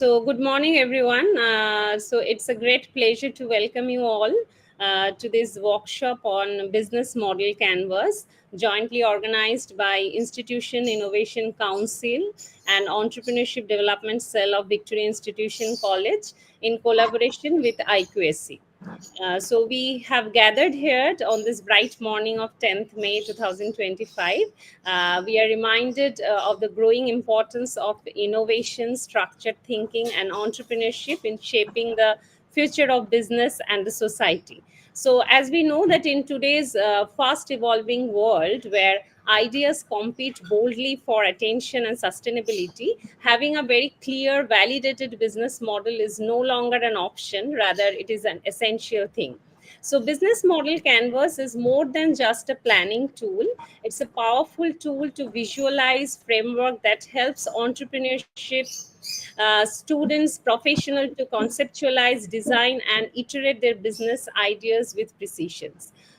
So, good morning, everyone. So, it's a great pleasure to welcome you all to this workshop on business model canvas, jointly organized by Institution Innovation Council and Entrepreneurship Development Cell of Victoria Institution College in collaboration with IQAC. So we have gathered here on this bright morning of 10th May 2025. We are reminded of the growing importance of innovation, structured thinking, and entrepreneurship in shaping the future of business and the society. So, as we know that in today's fast evolving world where ideas compete boldly for attention and sustainability, having a very clear, validated business model is no longer an option, rather, it is an essential thing. So, business model canvas is more than just a planning tool. It's a powerful tool to visualize framework that helps entrepreneurship students, professional to conceptualize, design, and iterate their business ideas with precision.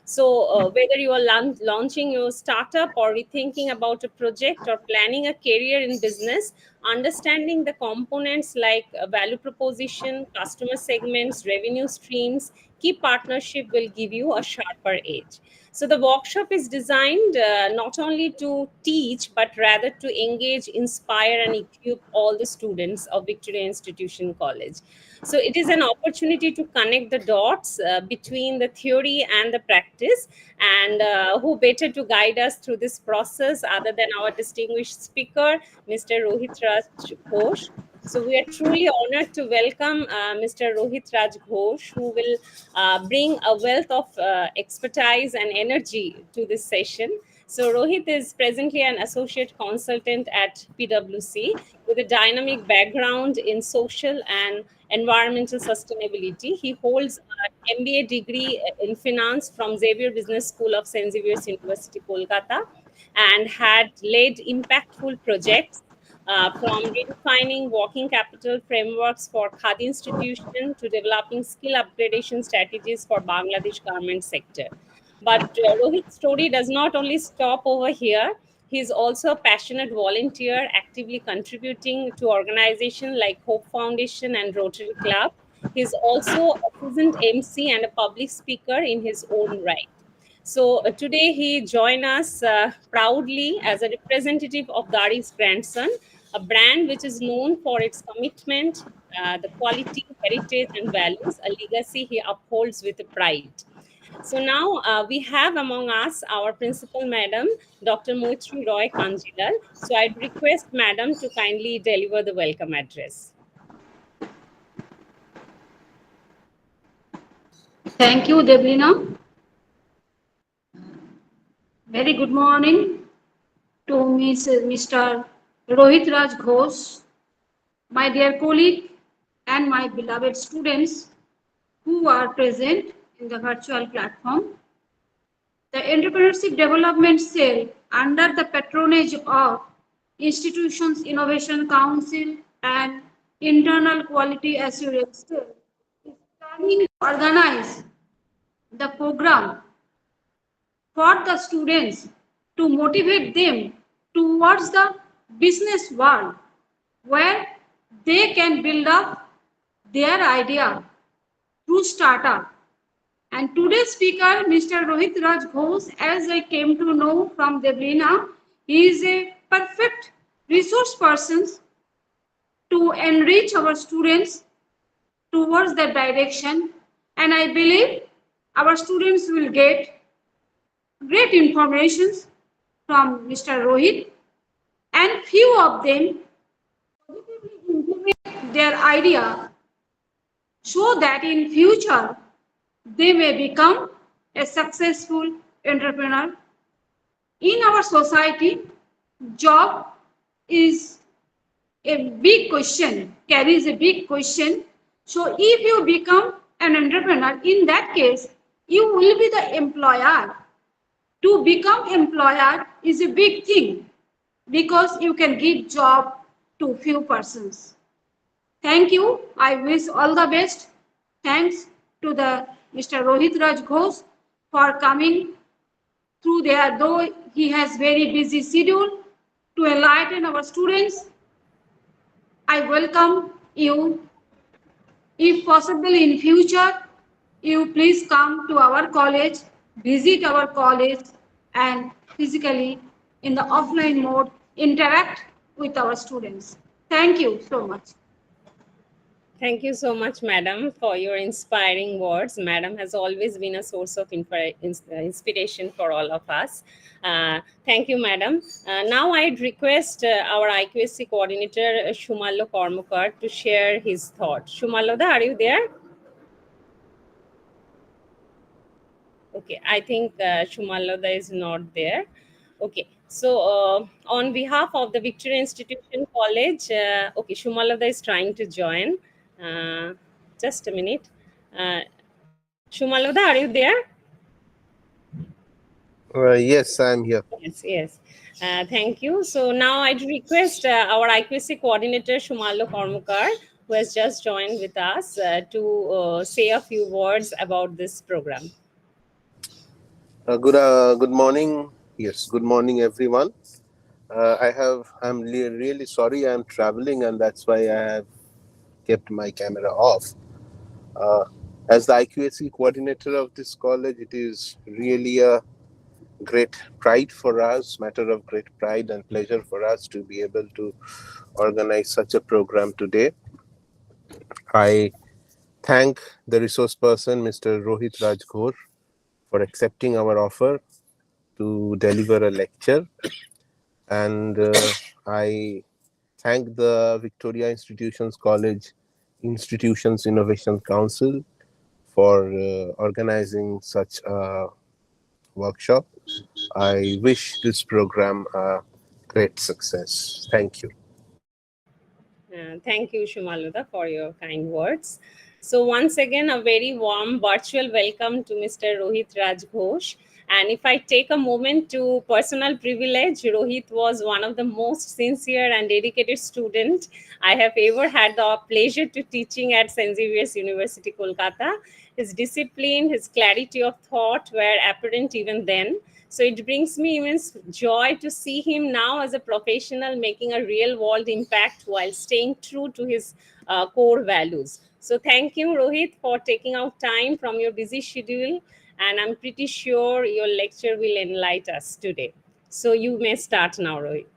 So, whether you are launching your startup or rethinking about a project or planning a career in business, understanding the components like value proposition, customer segments, revenue streams, key partnership will give you a sharper edge. So the workshop is designed not only to teach, but rather to engage, inspire, and equip all the students of Victoria Institution College. So it is an opportunity to connect the dots between the theory and the practice. And who better to guide us through this process other than our distinguished speaker, Mr. Rohit Raj Ghosh. So we are truly honored to welcome Mr. Rohit Raj Ghosh, who will bring a wealth of expertise and energy to this session. So Rohit is presently an associate consultant at PwC with a dynamic background in social and environmental sustainability. He holds an MBA degree in finance from Xavier Business School of St. Xavier's University, Kolkata, and had led impactful projects from redefining working capital frameworks for Khadi institution to developing skill upgradation strategies for Bangladesh government sector. But Rohit's story does not only stop over here. He is also a passionate volunteer, actively contributing to organizations like Hope Foundation and Rotary Club. He is also a seasoned MC and a public speaker in his own right. So today he joined us proudly as a representative of Dari's grandson, a brand which is known for its commitment, the quality, heritage, and values, a legacy he upholds with pride. So now we have among us our principal madam, Dr. Moitri Roy Kanjilal. So I'd request madam to kindly deliver the welcome address. Thank you, Deblina. Very good morning to Mr. Rohit Raj Ghosh, my dear colleague and my beloved students who are present in the virtual platform. The Entrepreneurship Development Cell under the patronage of Institutions Innovation Council and Internal Quality Assurance Cell is planning to organize the program for the students to motivate them towards the business world where they can build up their idea through startup. And today's speaker, Mr. Rohit Raj Ghosh, as I came to know from Deblina, he is a perfect resource person to enrich our students towards that direction. And I believe our students will get great information from Mr. Rohit, and few of them positively implement their idea so that in future they may become a successful entrepreneur. In our society, job is a big question, carries a big question. So if you become an entrepreneur, in that case, you will be the employer. To become employer is a big thing because you can give job to few persons. Thank you. I wish all the best. Thanks to the Mr. Rohit Raj Ghosh for coming through there, though he has very busy schedule, to enlighten our students. I welcome you, if possible in future, you please come to our college, visit our college, and physically in the offline mode interact with our students. Thank you so much. Thank you so much, madam, for your inspiring words. Madam has always been a source of inspiration for all of us. Thank you, madam. Now I'd request our IQAC coordinator, Shumalo Kormukar, to share his thoughts. Shumaloda, are you there? Okay, I think Shumaloda is not there. Okay, so on behalf of the Victoria Institution College, okay, Shumaloda is trying to join. Uh, just a minute. Uh, Shumaloda, are you there? Yes, I'm here. Yes, yes. Thank you. So now I'd request our IQC coordinator, Shumalo Kormukar, who has just joined with us, to say a few words about this program. Good morning. Yes, good morning, everyone. I'm really sorry I'm traveling, and that's why I have kept my camera off. Uh, as the IQAC coordinator of this college, it is really a great pride for us, matter of great pride and pleasure for us to be able to organize such a program today. I thank the resource person, Mr. Rohit Rajghor, for accepting our offer to deliver a lecture. And I thank the Victoria Institutions College Institutions Innovation Council for organizing such a workshop. I wish this program a great success. Thank you. Thank you, Shumaluda, for your kind words. So, once again, a very warm virtual welcome to Mr. Rohit Raj Ghosh. And if I take a moment to personal privilege, Rohit was one of the most sincere and dedicated student I have ever had the pleasure to teaching at St. Xavier's University, Kolkata. His discipline, his clarity of thought were apparent even then. So it brings me immense joy to see him now as a professional making a real world impact while staying true to his core values. So thank you, Rohit, for taking out time from your busy schedule. And I'm pretty sure your lecture will enlighten us today. So you may start now, Rohit.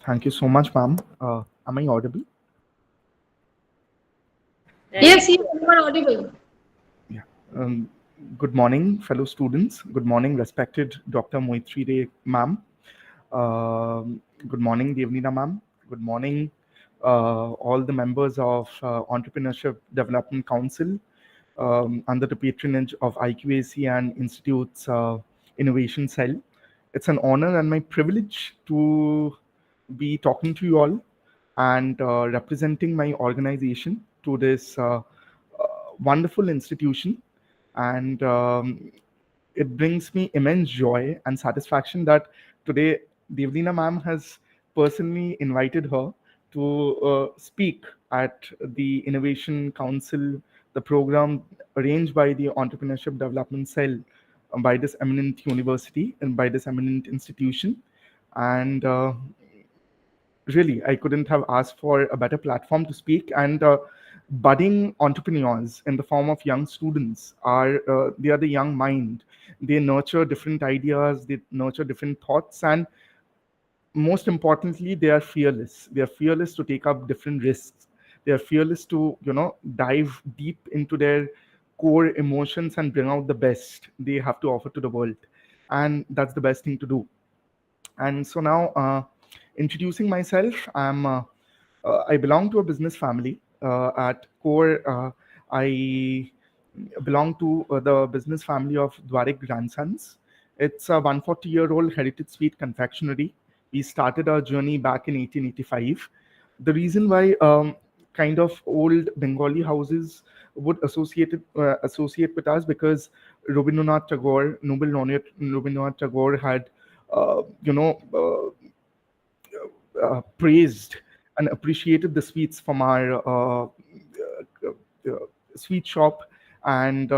Thank you so much, ma'am. Am I audible? Yes, Yes. you are audible. Yeah. Um, Good morning, fellow students. Good morning, respected Dr. Moitri Dey, ma'am. Good morning, Devnina, ma'am. Good morning, all the members of Entrepreneurship Development Council under the patronage of IQAC and Institute's Innovation Cell. It's an honor and my privilege to be talking to you all and representing my organization to this wonderful institution. And it brings me immense joy and satisfaction that today Devlina ma'am has personally invited her to speak at the Innovation Council, the program arranged by the Entrepreneurship Development Cell by this eminent university and by this eminent institution. And really, I couldn't have asked for a better platform to speak. And budding entrepreneurs in the form of young students are they are the young mind. They nurture different ideas, they nurture different thoughts, and most importantly, they are fearless. They are fearless to take up different risks. They are fearless to dive deep into their core emotions and bring out the best they have to offer to the world. And that's the best thing to do. And so now, introducing myself, I belong to a business family. At core, I belong to the business family of Dwarik Grandsons. It's a 140-year-old heritage sweet confectionery. We started our journey back in 1885. The reason why kind of old Bengali houses would associate with us because Rabindranath Tagore, Noble laureate Rabindranath Tagore had, uh, you know, praised and appreciated the sweets from our sweet shop, and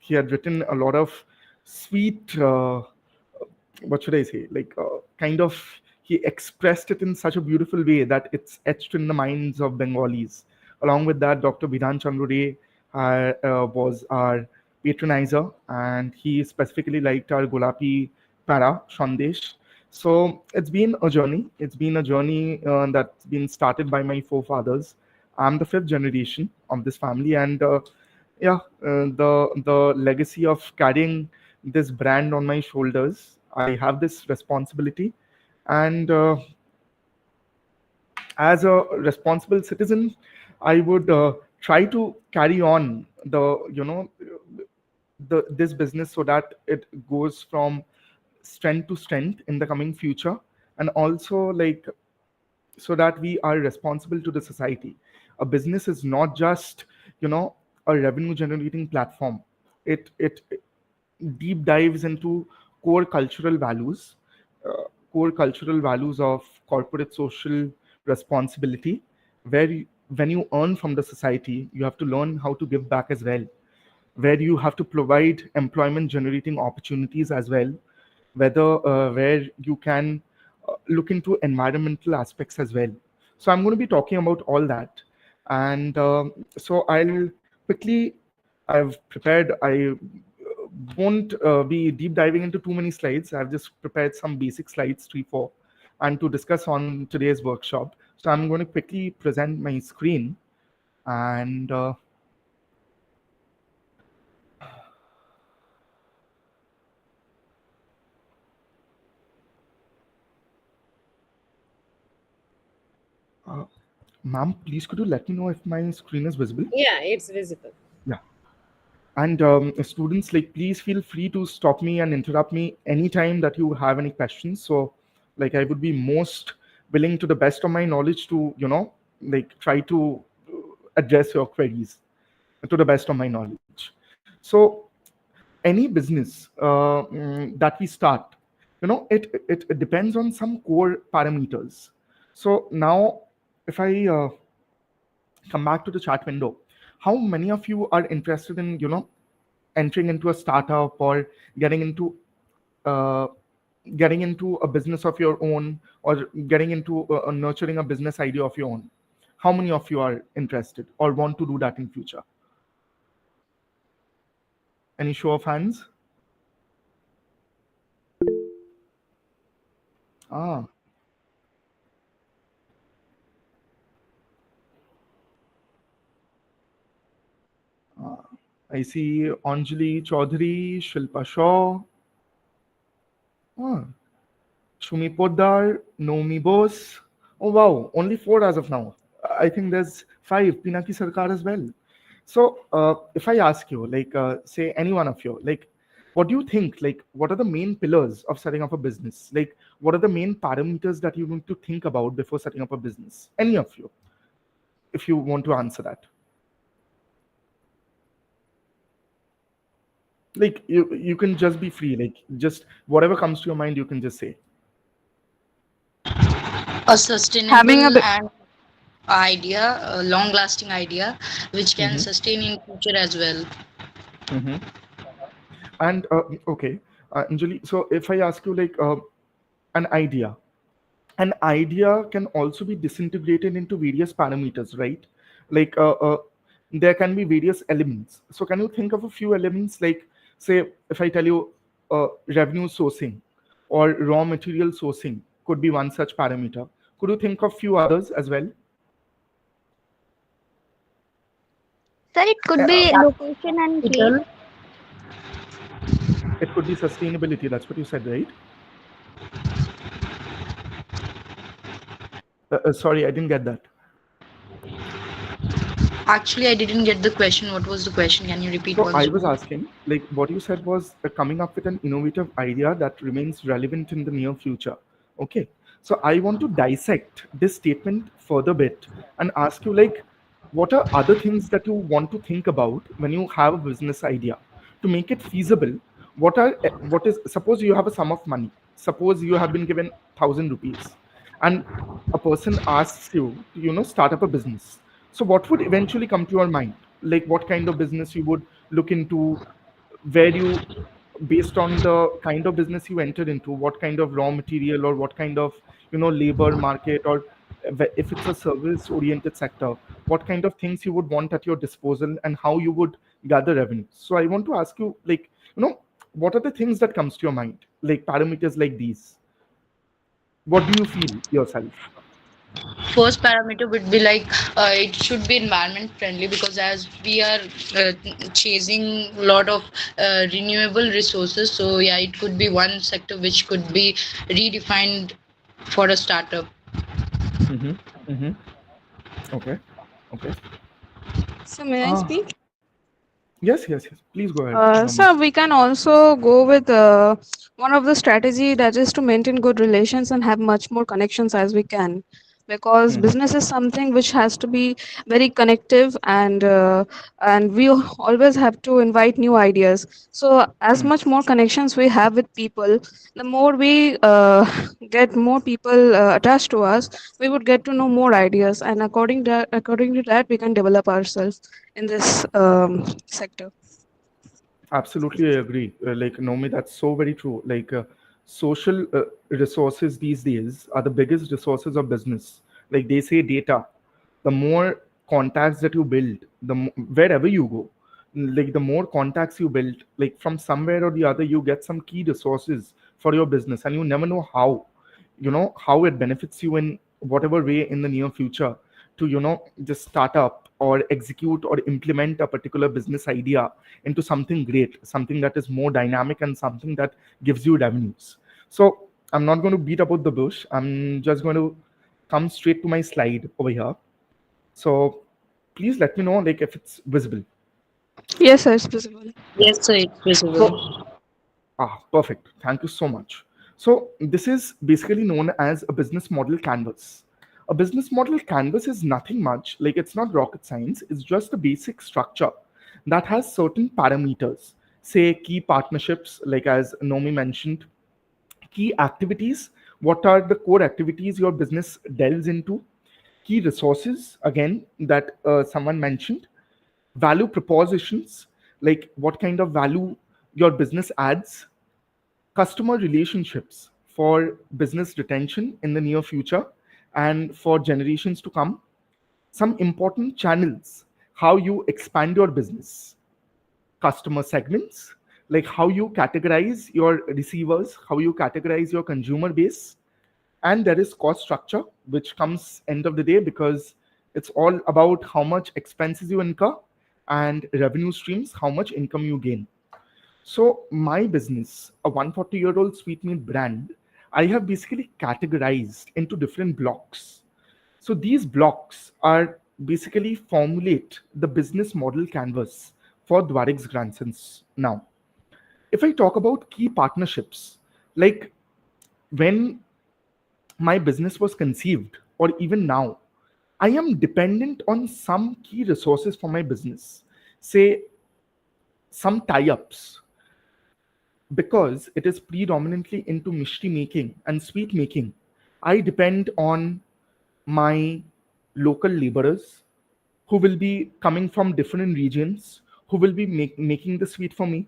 he had written a lot of sweet. What should I say? Like kind of he expressed it in such a beautiful way that it's etched in the minds of Bengalis. Along with that, Dr. Bidhan Chandra Ray was our patronizer, and he specifically liked our Gulapi Para Shandesh. So it's been a journey. It's been a journey that's been started by my forefathers. I'm the fifth generation of this family, and the legacy of carrying this brand on my shoulders, I have this responsibility, and as a responsible citizen, I would try to carry on this business so that it goes from strength to strength in the coming future, and also like so that we are responsible to the society. A business is not just a revenue generating platform. It deep dives into core cultural values, core cultural values of corporate social responsibility, where when you earn from the society, you have to learn how to give back as well, where you have to provide employment generating opportunities as well, where you can look into environmental aspects as well. So I'm going to be talking about all that, and so I'll quickly. I've prepared. I won't be deep diving into too many slides. I've just prepared some basic slides, 3, 4, and to discuss on today's workshop. So I'm going to quickly present my screen, and ma'am, please could you let me know if my screen is visible? Yeah, it's visible. Yeah. And students, like, please feel free to stop me and interrupt me anytime that you have any questions. So, like, I would be most willing to the best of my knowledge to, like, try to address your queries to the best of my knowledge. So, any business that we start, it depends on some core parameters. So now, if I come back to the chat window, how many of you are interested in entering into a startup or getting into a business of your own, or getting into nurturing a business idea of your own? How many of you are interested or want to do that in future? Any show of hands? I see Anjali Chaudhary, Shilpa Shaw, Shumi Poddar, Naomi Bose. Oh wow, only 4 as of now. I think there's 5, Pinaki Sarkar as well. So if I ask you, like, say any one of you, like, what do you think, like, what are the main pillars of setting up a business? Like, what are the main parameters that you need to think about before setting up a business? Any of you, if you want to answer that. Like, you can just be free, like, just whatever comes to your mind, you can just say. A sustainable and idea, a long-lasting idea, which can sustain in future as well. And okay, Anjali, so if I ask you, like, an idea can also be disintegrated into various parameters, right? Like, there can be various elements. So can you think of a few elements? Like, say, if I tell you revenue sourcing or raw material sourcing could be one such parameter. Could you think of few others as well? Sir, it could be location and place. It could be sustainability. That's what you said, right? Sorry, I didn't get that. Actually, I didn't get the question. What was the question? Can you repeat? So I was asking, like, what you said was coming up with an innovative idea that remains relevant in the near future. Okay. So I want to dissect this statement further bit and ask you, like, what are other things that you want to think about when you have a business idea to make it feasible? What is, suppose you have a sum of money. Suppose you have been given 1,000 rupees and a person asks you to, start up a business. So what would eventually come to your mind? Like, what kind of business you would look into, where you, based on the kind of business you entered into, what kind of raw material or what kind of, labor market, or if it's a service oriented sector, what kind of things you would want at your disposal and how you would gather revenue. So I want to ask you, like, what are the things that comes to your mind, like parameters like these? What do you feel yourself? First parameter would be like it should be environment friendly, because as we are uh, chasing a lot of renewable resources, so yeah, it could be one sector which could be redefined for a startup. Mm-hmm. Mm-hmm. Okay. Okay. So may I Ah, speak? yes, yes, yes. Please go ahead, Nomi. So we can also go with one of the strategy, that is to maintain good relations and have much more connections as we can, because Mm-hmm. business is something which has to be very connective, and we always have to invite new ideas. So as much more connections we have with people, the more we get more people attached to us, we would get to know more ideas, and according to that we can develop ourselves in this sector. Absolutely, I agree. Like, Nomi, that's so very true. Like, social resources these days are the biggest resources of business. Like they say, data. The more contacts that you build, wherever you go, like the more contacts you build, like from somewhere or the other, you get some key resources for your business, and you never know how it benefits you in whatever way in the near future to just start up or execute or implement a particular business idea into something great, something that is more dynamic and something that gives you revenues. So I'm not going to beat about the bush. I'm just going to come straight to my slide over here. So please let me know, like, if it's visible. Yes, sir, it's visible. Yes, sir, it's So, visible. perfect. Thank you so much. So this is basically known as a business model canvas. A business model canvas is nothing much, like it's not rocket science, it's just a basic structure that has certain parameters. Say key partnerships, like as Nomi mentioned, key activities, what are the core activities your business delves into, key resources, again, that someone mentioned, value propositions, like what kind of value your business adds, customer relationships for business retention in the near future and for generations to come, some important channels, how you expand your business, customer segments, like how you categorize your receivers, how you categorize your consumer base, and there is cost structure, which comes end of the day because it's all about how much expenses you incur and revenue streams, how much income you gain. So my business, a 140-year-old sweetmeat brand, I have basically categorized into different blocks. So these blocks are basically formulate the business model canvas for Dwarik's grandsons. Now, if I talk about key partnerships, like when my business was conceived or even now, I am dependent on some key resources for my business, say some tie-ups, because it is predominantly into mishti making and sweet making. I depend on my local laborers who will be coming from different regions, who will be making the sweet for me.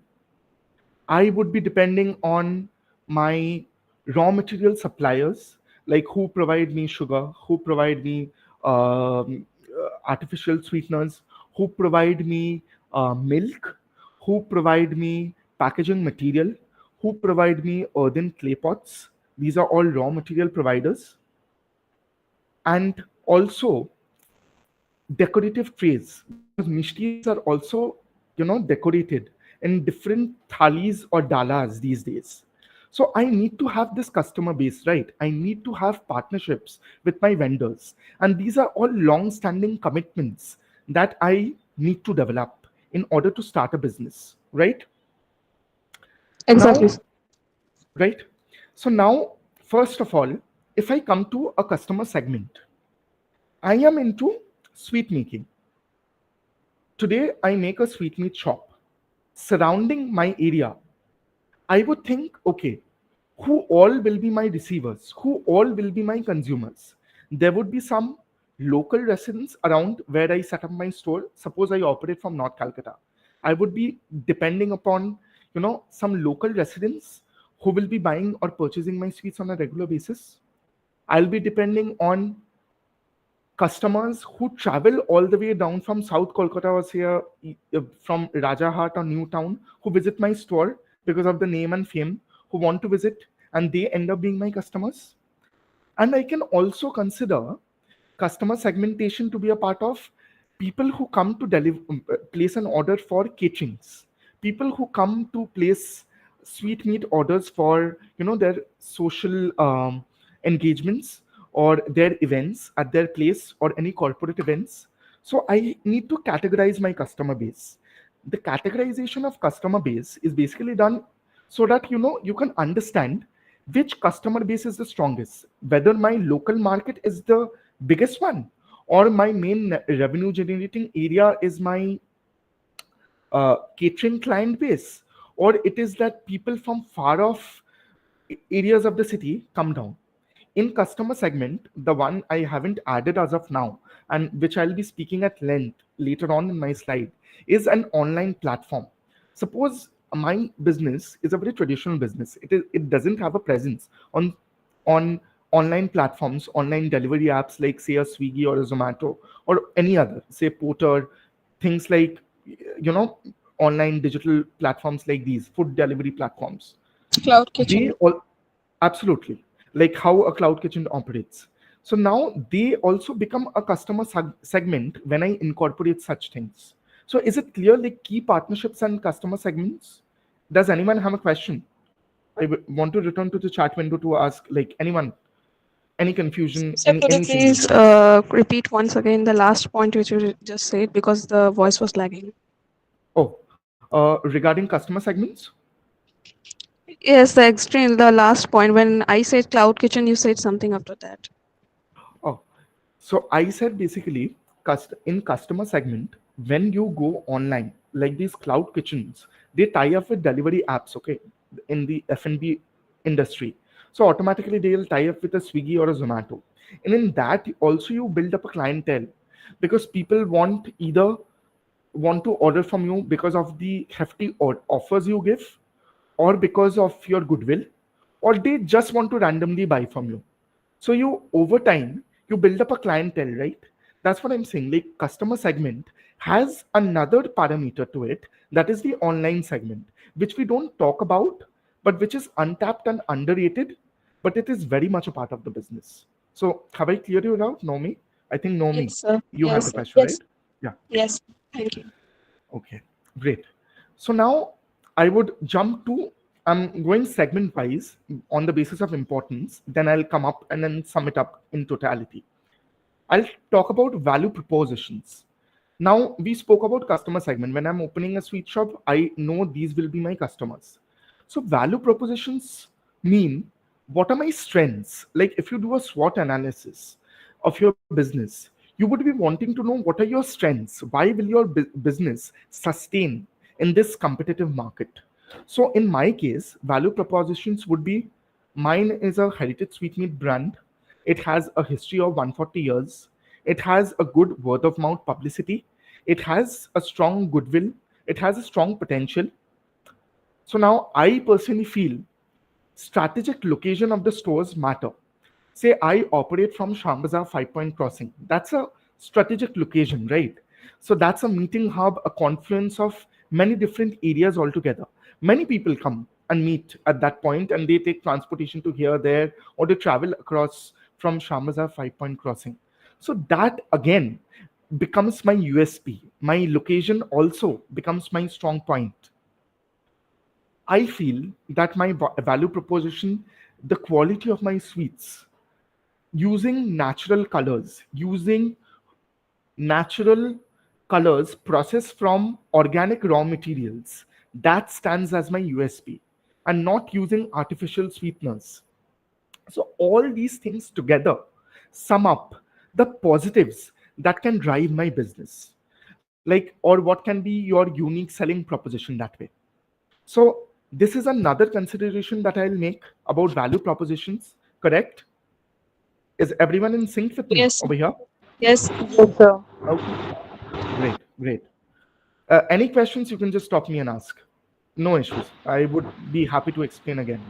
I would be depending on my raw material suppliers, like who provide me sugar, who provide me artificial sweeteners, who provide me milk, who provide me packaging material, who provide me earthen clay pots. These are all raw material providers. And also decorative trays, because mishtis are also decorated in different thalis or dalas these days. So I need to have this customer base, right? I need to have partnerships with my vendors, and these are all long standing commitments that I need to develop in order to start a business, right? Exactly. Now, right? So now, first of all, if I come to a customer segment, I am into sweet making. Today, I make a sweetmeat shop. Surrounding my area, I would think, okay, who all will be my receivers? Who all will be my consumers? There would be some local residents around where I set up my store. Suppose I operate from North Calcutta. I would be depending upon, some local residents who will be buying or purchasing my sweets on a regular basis. I'll be depending on customers who travel all the way down from South Kolkata or say from Rajahat or Newtown, who visit my store because of the name and fame, who want to visit, and they end up being my customers. And I can also consider customer segmentation to be a part of people who come to place an order for caterings, people who come to place sweet meat orders for their social engagements or their events at their place or any corporate events. So I need to categorize my customer base. The categorization of customer base is basically done so that you can understand which customer base is the strongest, whether my local market is the biggest one or my main revenue generating area is my catering client base, or it is that people from far off areas of the city come down. In customer segment, the one I haven't added as of now, and which I'll be speaking at length later on in my slide, is an online platform. Suppose my business is a very traditional business. It doesn't have a presence on online platforms, online delivery apps like say a Swiggy or a Zomato or any other, say Porter, things like online digital platforms like these, food delivery platforms. Cloud They kitchen. all absolutely like how a cloud kitchen operates. So now they also become a customer segment when I incorporate such things. So is it clear, like key partnerships and customer segments? Does anyone have a question? I want to return to the chat window to ask like anyone, any confusion, Sir, could you anything. please repeat once again the last point which you just said because the voice was lagging? Oh, regarding customer segments. Yes, the last point. When I said cloud kitchen, you said something after that. Oh, so I said basically, in customer segment, when you go online, like these cloud kitchens, they tie up with delivery apps, okay, in the F&B industry. So automatically they'll tie up with a Swiggy or a Zomato. And in that also you build up a clientele because people want to order from you because of the hefty offers you give or because of your goodwill, or they just want to randomly buy from you. So you over time you build up a clientele, right? That's what I'm saying. Like customer segment has another parameter to it, that is the online segment, which we don't talk about, but which is untapped and underrated, but it is very much a part of the business. So have I cleared you out, Nomi? I think Nomi, Yes, sir. you had Yes, the sir. question, right? Yes. Yeah. Yes. Thank you. Okay, great. So now I would jump to, I'm going segment wise on the basis of importance, then I'll come up and then sum it up in totality. I'll talk about value propositions. Now we spoke about customer segment. When I'm opening a sweet shop, I know these will be my customers. So value propositions mean what are my strengths? Like if you do a SWOT analysis of your business, you would be wanting to know what are your strengths? Why will your business sustain in this competitive market? So in my case, value propositions would be mine is a heritage sweetmeat brand. It has a history of 140 years. It has a good word of mouth publicity. It has a strong goodwill. It has a strong potential. So now I personally feel strategic location of the stores matter. Say I operate from Shambazar 5 Point Crossing. That's a strategic location, right? So that's a meeting hub, a confluence of many different areas altogether. Many people come and meet at that point and they take transportation to here, there, or they travel across from Shambazar 5 Point Crossing. So that again becomes my USP. My location also becomes my strong point. I feel that my value proposition, the quality of my sweets, using natural colors processed from organic raw materials, that stands as my USP, and not using artificial sweeteners. So all these things together sum up the positives that can drive my business. Like, or what can be your unique selling proposition that way. So this is another consideration that I'll make about value propositions, correct? Is everyone in sync with me Yes. over here? Yes. Yes, sir. Okay, great, great. Any questions, you can just stop me and ask. No issues. I would be happy to explain again.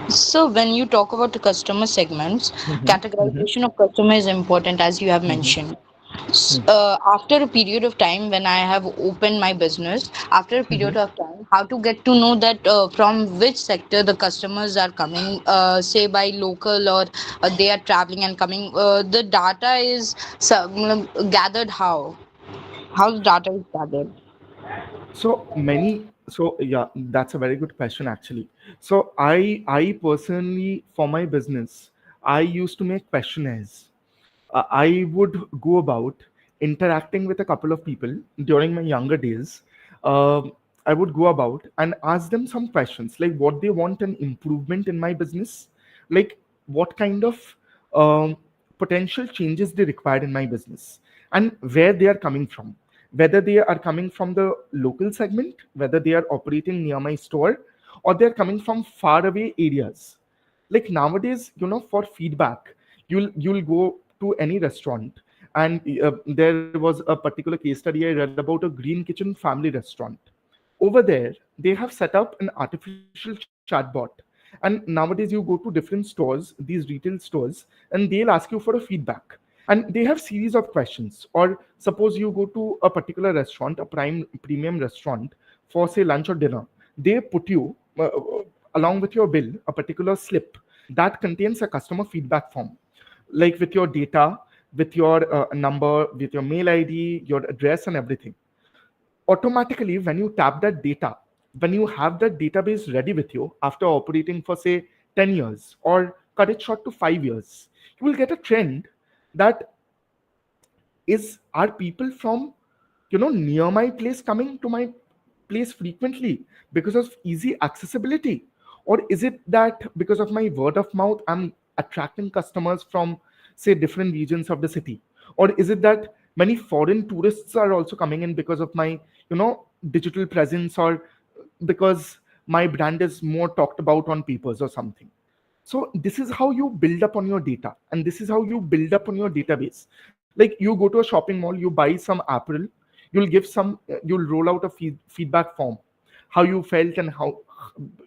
So when you talk about the customer segments, Mm-hmm. Mm-hmm. categorization of customer is important, as you have Mm-hmm. mentioned. After a period of time when I have opened my business, after a Mm-hmm. period of time, how to get to know that from which sector the customers are coming, say by local or they are traveling and coming. The data is gathered how the data is gathered. So yeah, that's a very good question actually. So I personally, for my business, I used to make questionnaires. I would go about interacting with a couple of people during my younger days. I would go about and ask them some questions like what they want an improvement in my business, like what kind of um, potential changes they required in my business, and where they are coming from. Whether they are coming from the local segment, whether they are operating near my store, or they're coming from far away areas. Like nowadays, for feedback, you'll go to any restaurant, and there was a particular case study I read about a green kitchen family restaurant. Over there they have set up an artificial chatbot, and nowadays you go to different stores, these retail stores, and they'll ask you for a feedback, and they have series of questions. Or suppose you go to a particular restaurant, a premium restaurant, for say lunch or dinner. They put you along with your bill a particular slip that contains a customer feedback form, like with your data, with your number, with your mail id, your address, and everything. Automatically, when you tap that data, when you have that database ready with you after operating for say 10 years, or cut it short to 5 years, you will get a trend that is, are people from near my place coming to my place frequently because of easy accessibility, or is it that because of my word of mouth I'm attracting customers from say different regions of the city, or is it that many foreign tourists are also coming in because of my digital presence, or because my brand is more talked about on papers or something. So this is how you build up on your data, and this is how you build up on your database. Like you go to a shopping mall, you buy some apparel, you'll roll out a feedback form, how you felt and how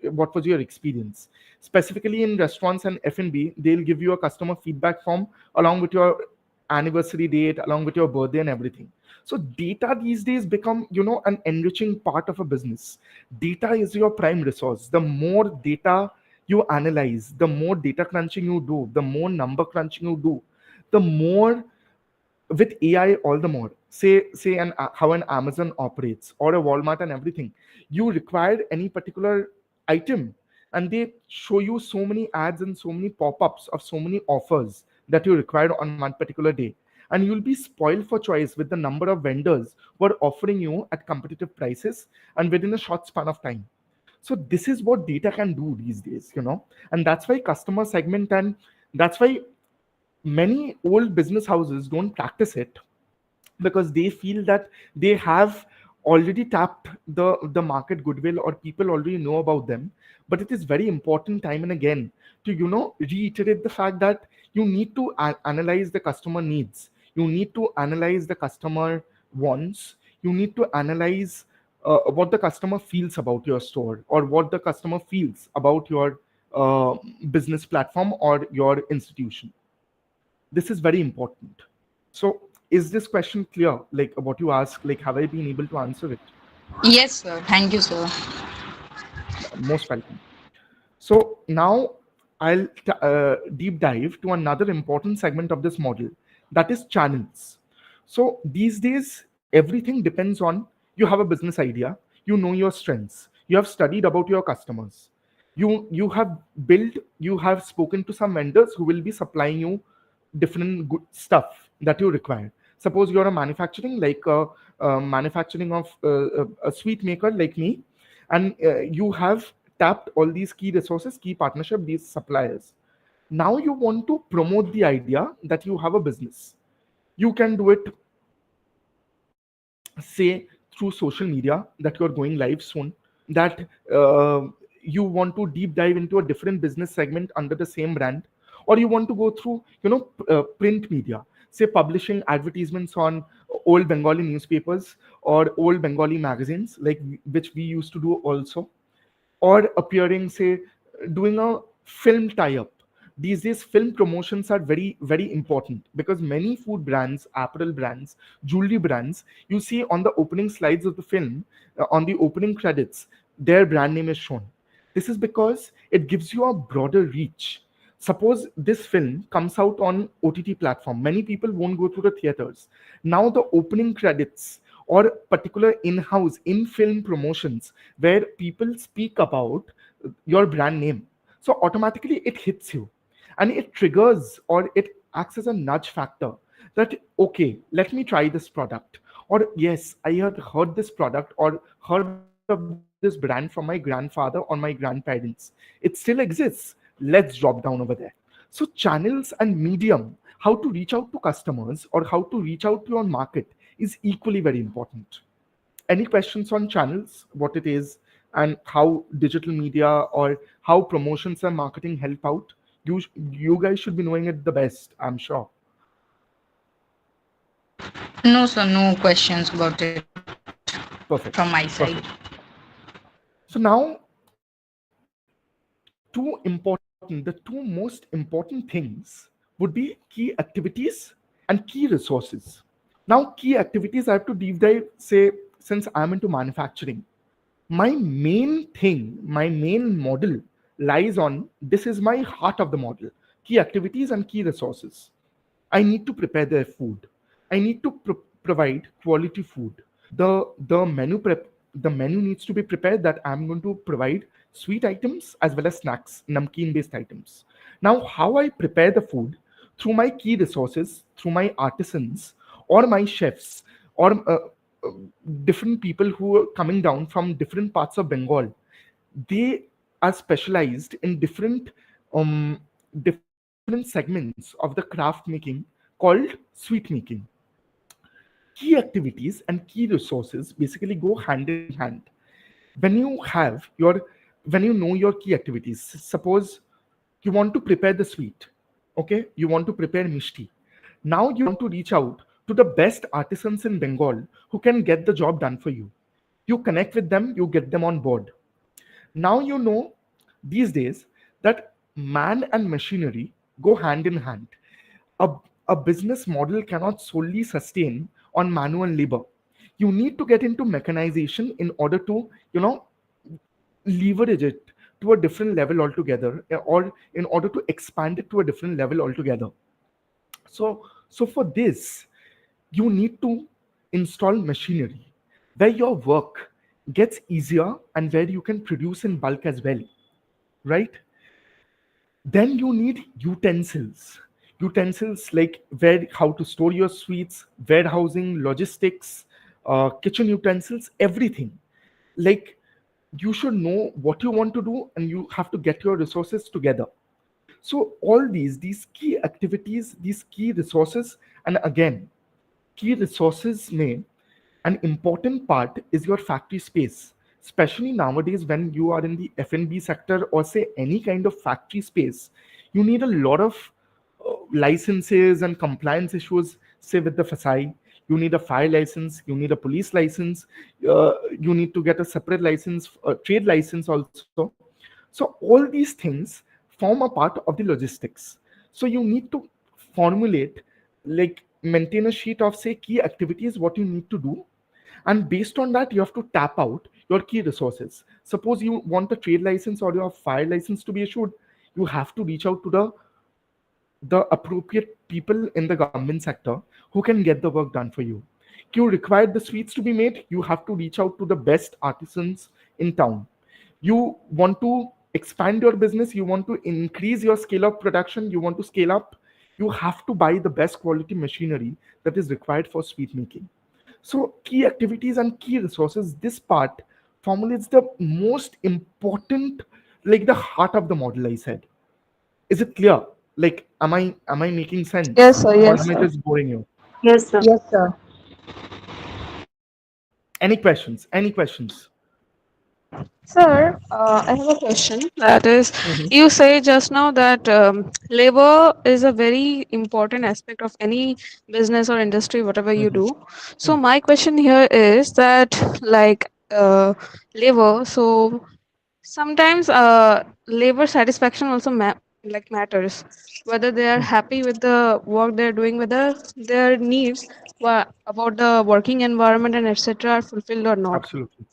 what was your experience. Specifically in restaurants and F&B, they'll give you a customer feedback form along with your anniversary date, along with your birthday and everything. So data these days become an enriching part of a business. Data is your prime resource. The more data you analyze, the more data crunching you do, the more number crunching you do, the more, with AI all the more. Say and how an Amazon operates, or a Walmart and everything. You require any particular item, and they show you so many ads and so many pop-ups of so many offers that you require on one particular day, and you'll be spoiled for choice with the number of vendors who are offering you at competitive prices and within a short span of time. So this is what data can do these days, and that's why customer segment, and that's why many old business houses don't practice it, because they feel that they have already tapped the market goodwill, or people already know about them. But it is very important time and again to reiterate the fact that you need to analyze the customer needs, you need to analyze the customer wants, you need to analyze what the customer feels about your store, or what the customer feels about your business platform or your institution. This is very important. So is this question clear, like what you asked, like have I been able to answer it? Yes, sir. Thank you, sir. Most welcome. So now I'll deep dive to another important segment of this model, that is channels. So these days, everything depends on, you have a business idea, you know your strengths, you have studied about your customers, you have built, you have spoken to some vendors who will be supplying you different good stuff that you require. Suppose you're a manufacturing, like manufacturing of a sweet maker like me, and you have tapped all these key resources, key partnership, these suppliers. Now you want to promote the idea that you have a business. You can do it, say, through social media, that you're going live soon, that you want to deep dive into a different business segment under the same brand, or you want to go through print media, say publishing advertisements on old Bengali newspapers or old Bengali magazines, like which we used to do also, or appearing, say, doing a film tie-up. These days, film promotions are very important because many food brands, apparel brands, jewelry brands, you see on the opening slides of the film, on the opening credits, their brand name is shown. This is because it gives you a broader reach. Suppose this film comes out on OTT platform, many people won't go to the theaters. Now the opening credits or particular in-house in-film promotions where people speak about your brand name, so automatically it hits you and it triggers or it acts as a nudge factor that okay, let me try this product, or yes, I had heard this product or heard of this brand from my grandfather or my grandparents. It still exists. Let's drop down over there. So channels and medium, how to reach out to customers or how to reach out to your market is equally very important. Any questions on channels, what it is, and how digital media or how promotions and marketing help out? You guys should be knowing it the best, I'm sure. No, sir, no questions about it from Perfect. my side. Perfect. So now, the two most important things would be key activities and key resources. Now, key activities, I have to deep dive, say, since I'm into manufacturing, my main thing, my main model lies on this is my heart of the model, key activities and key resources. I need to prepare their food. I need to provide quality food. The menu needs to be prepared that I'm going to provide sweet items as well as snacks, namkeen based items. Now, how I prepare the food through my key resources, through my artisans or my chefs or uh, different people who are coming down from different parts of Bengal, they are specialized in different segments of the craft making called sweet making. Key activities and key resources basically go hand in hand. When you have your when you know your key activities, suppose you want to prepare the sweet, okay, you want to prepare mishti. Now you want to reach out to the best artisans in Bengal who can get the job done for you. You connect with them, you get them on board. Now you know these days that man and machinery go hand in hand. a, a business model cannot solely sustain on manual labor. You need to get into mechanization in order to leverage it to a different level altogether, or in order to expand it to a different level altogether. So for this, you need to install machinery where your work gets easier and where you can produce in bulk as well, right? Then you need utensils like where how to store your sweets, warehousing, logistics, kitchen utensils, everything. Like, you should know what you want to do and you have to get your resources together. So all these key activities, these key resources, and again, key resources may an important part is your factory space, especially nowadays when you are in the F&B sector or say any kind of factory space. You need a lot of licenses and compliance issues, say with the FSI. You need a fire license, you need a police license, you need to get a separate license, a trade license also. So all these things form a part of the logistics. So you need to formulate, like, maintain a sheet of say key activities, what you need to do, and based on that you have to tap out your key resources. Suppose you want a trade license or your fire license to be issued, you have to reach out to the appropriate people in the government sector who can get the work done for you. You require the sweets to be made, you have to reach out to the best artisans in town. You want to expand your business, you want to increase your scale of production, you want to scale up, you have to buy the best quality machinery that is required for sweet making. So key activities and key resources, this part formulates the most important, like the heart of the model, I said. Is it clear? Like, am I making sense? Yes, sir. Or Yes, am I sir. just boring you? Yes, sir. Yes, sir. Any questions? Any questions? Sir, I have a question. That is, Mhm. you say just now that labor is a very important aspect of any business or industry, whatever you Mhm. do. So my question here is that, like, labor. So Sometimes labor satisfaction also like matters, whether they are happy with the work they're doing, whether their needs about the working environment and etc are fulfilled or not. Absolutely.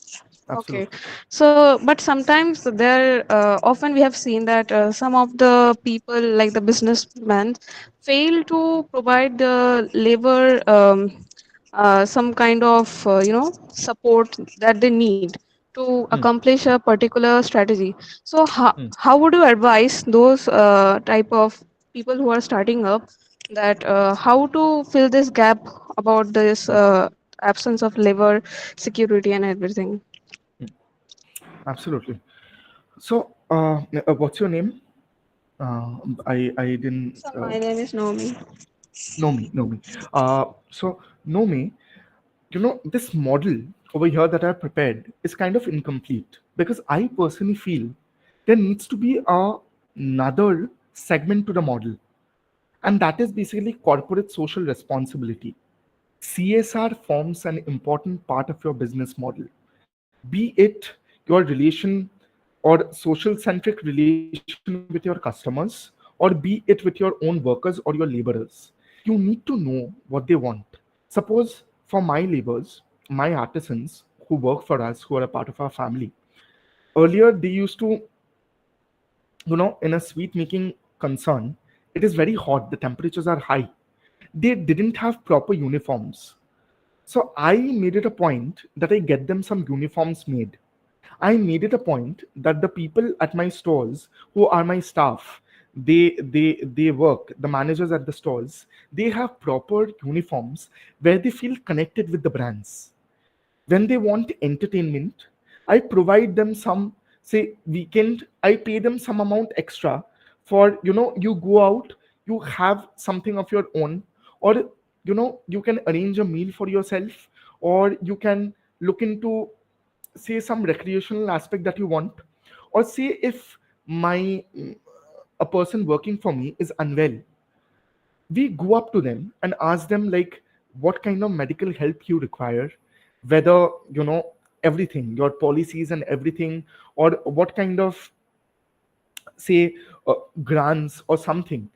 Okay, Absolutely. so but sometimes there often we have seen that some of the people like the businessmen fail to provide the labor some kind of support that they need to Hmm. accomplish a particular strategy. So Hmm. how would you advise those type of people who are starting up that how to fill this gap about this Hmm. absence of labor security and everything? Hmm. Absolutely. So, what's your name? I didn't So my name is Nomi. know me. Know me. So know me. This model over here that I've prepared is kind of incomplete because I personally feel there needs to be another segment to the model, and that is basically corporate social responsibility. CSR forms an important part of your business model, be it your relation or social centric relation with your customers, or be it with your own workers or your laborers. You need to know what they want. Suppose for my laborers, my artisans who work for us, who are a part of our family, earlier they used to, in a sweet making concern, it is very hot, the temperatures are high. They didn't have proper uniforms. So I made it a point that I get them some uniforms made. I made it a point that the people at my stores who are my staff, they work, the managers at the stores, they have proper uniforms where they feel connected with the brands. When they want entertainment, I provide them some, say weekend, I pay them some amount extra for, you go out, you have something of your own, or you can arrange a meal for yourself, or you can look into, say, some recreational aspect that you want, or say if my a person working for me is unwell, we go up to them and ask them like what kind of medical help you require, whether everything, your policies and everything, or what kind of, say, grants or something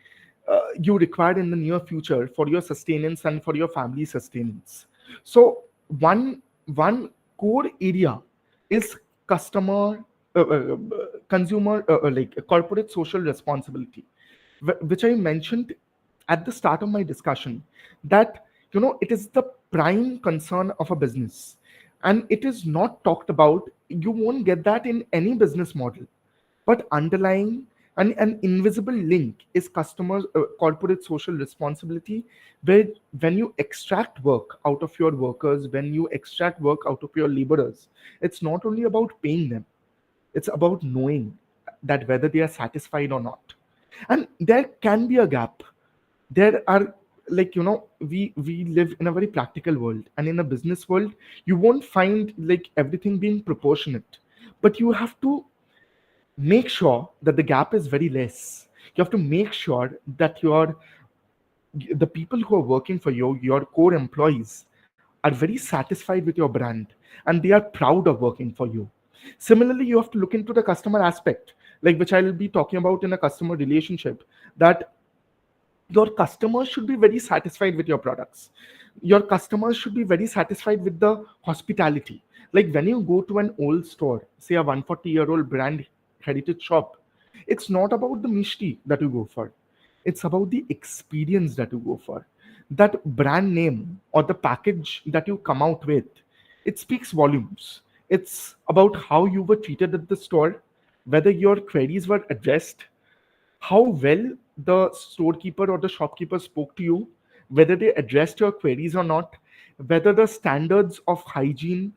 you require in the near future for your sustenance and for your family sustenance. So one core area is customer consumer like corporate social responsibility, which I mentioned at the start of my discussion, that it is the prime concern of a business, and it is not talked about. You won't get that in any business model, but underlying an invisible link is customer corporate social responsibility, where when you extract work out of your workers, when you extract work out of your laborers, it's not only about paying them, it's about knowing that whether they are satisfied or not. And there can be a gap. There are, like, we live in a very practical world, and in a business world you won't find like everything being proportionate, but you have to make sure that the gap is very less. You have to make sure that the people who are working for you, your core employees, are very satisfied with your brand, and they are proud of working for you. Similarly, you have to look into the customer aspect, like which I'll be talking about in a customer relationship, that your customers should be very satisfied with your products. Your customers should be very satisfied with the hospitality. Like when you go to an old store, say a 140-year-old brand heritage shop, it's not about the mishti that you go for, it's about the experience that you go for. That brand name or the package that you come out with, it speaks volumes. It's about how you were treated at the store, whether your queries were addressed, how well the storekeeper or the shopkeeper spoke to you, whether they addressed your queries or not, whether the standards of hygiene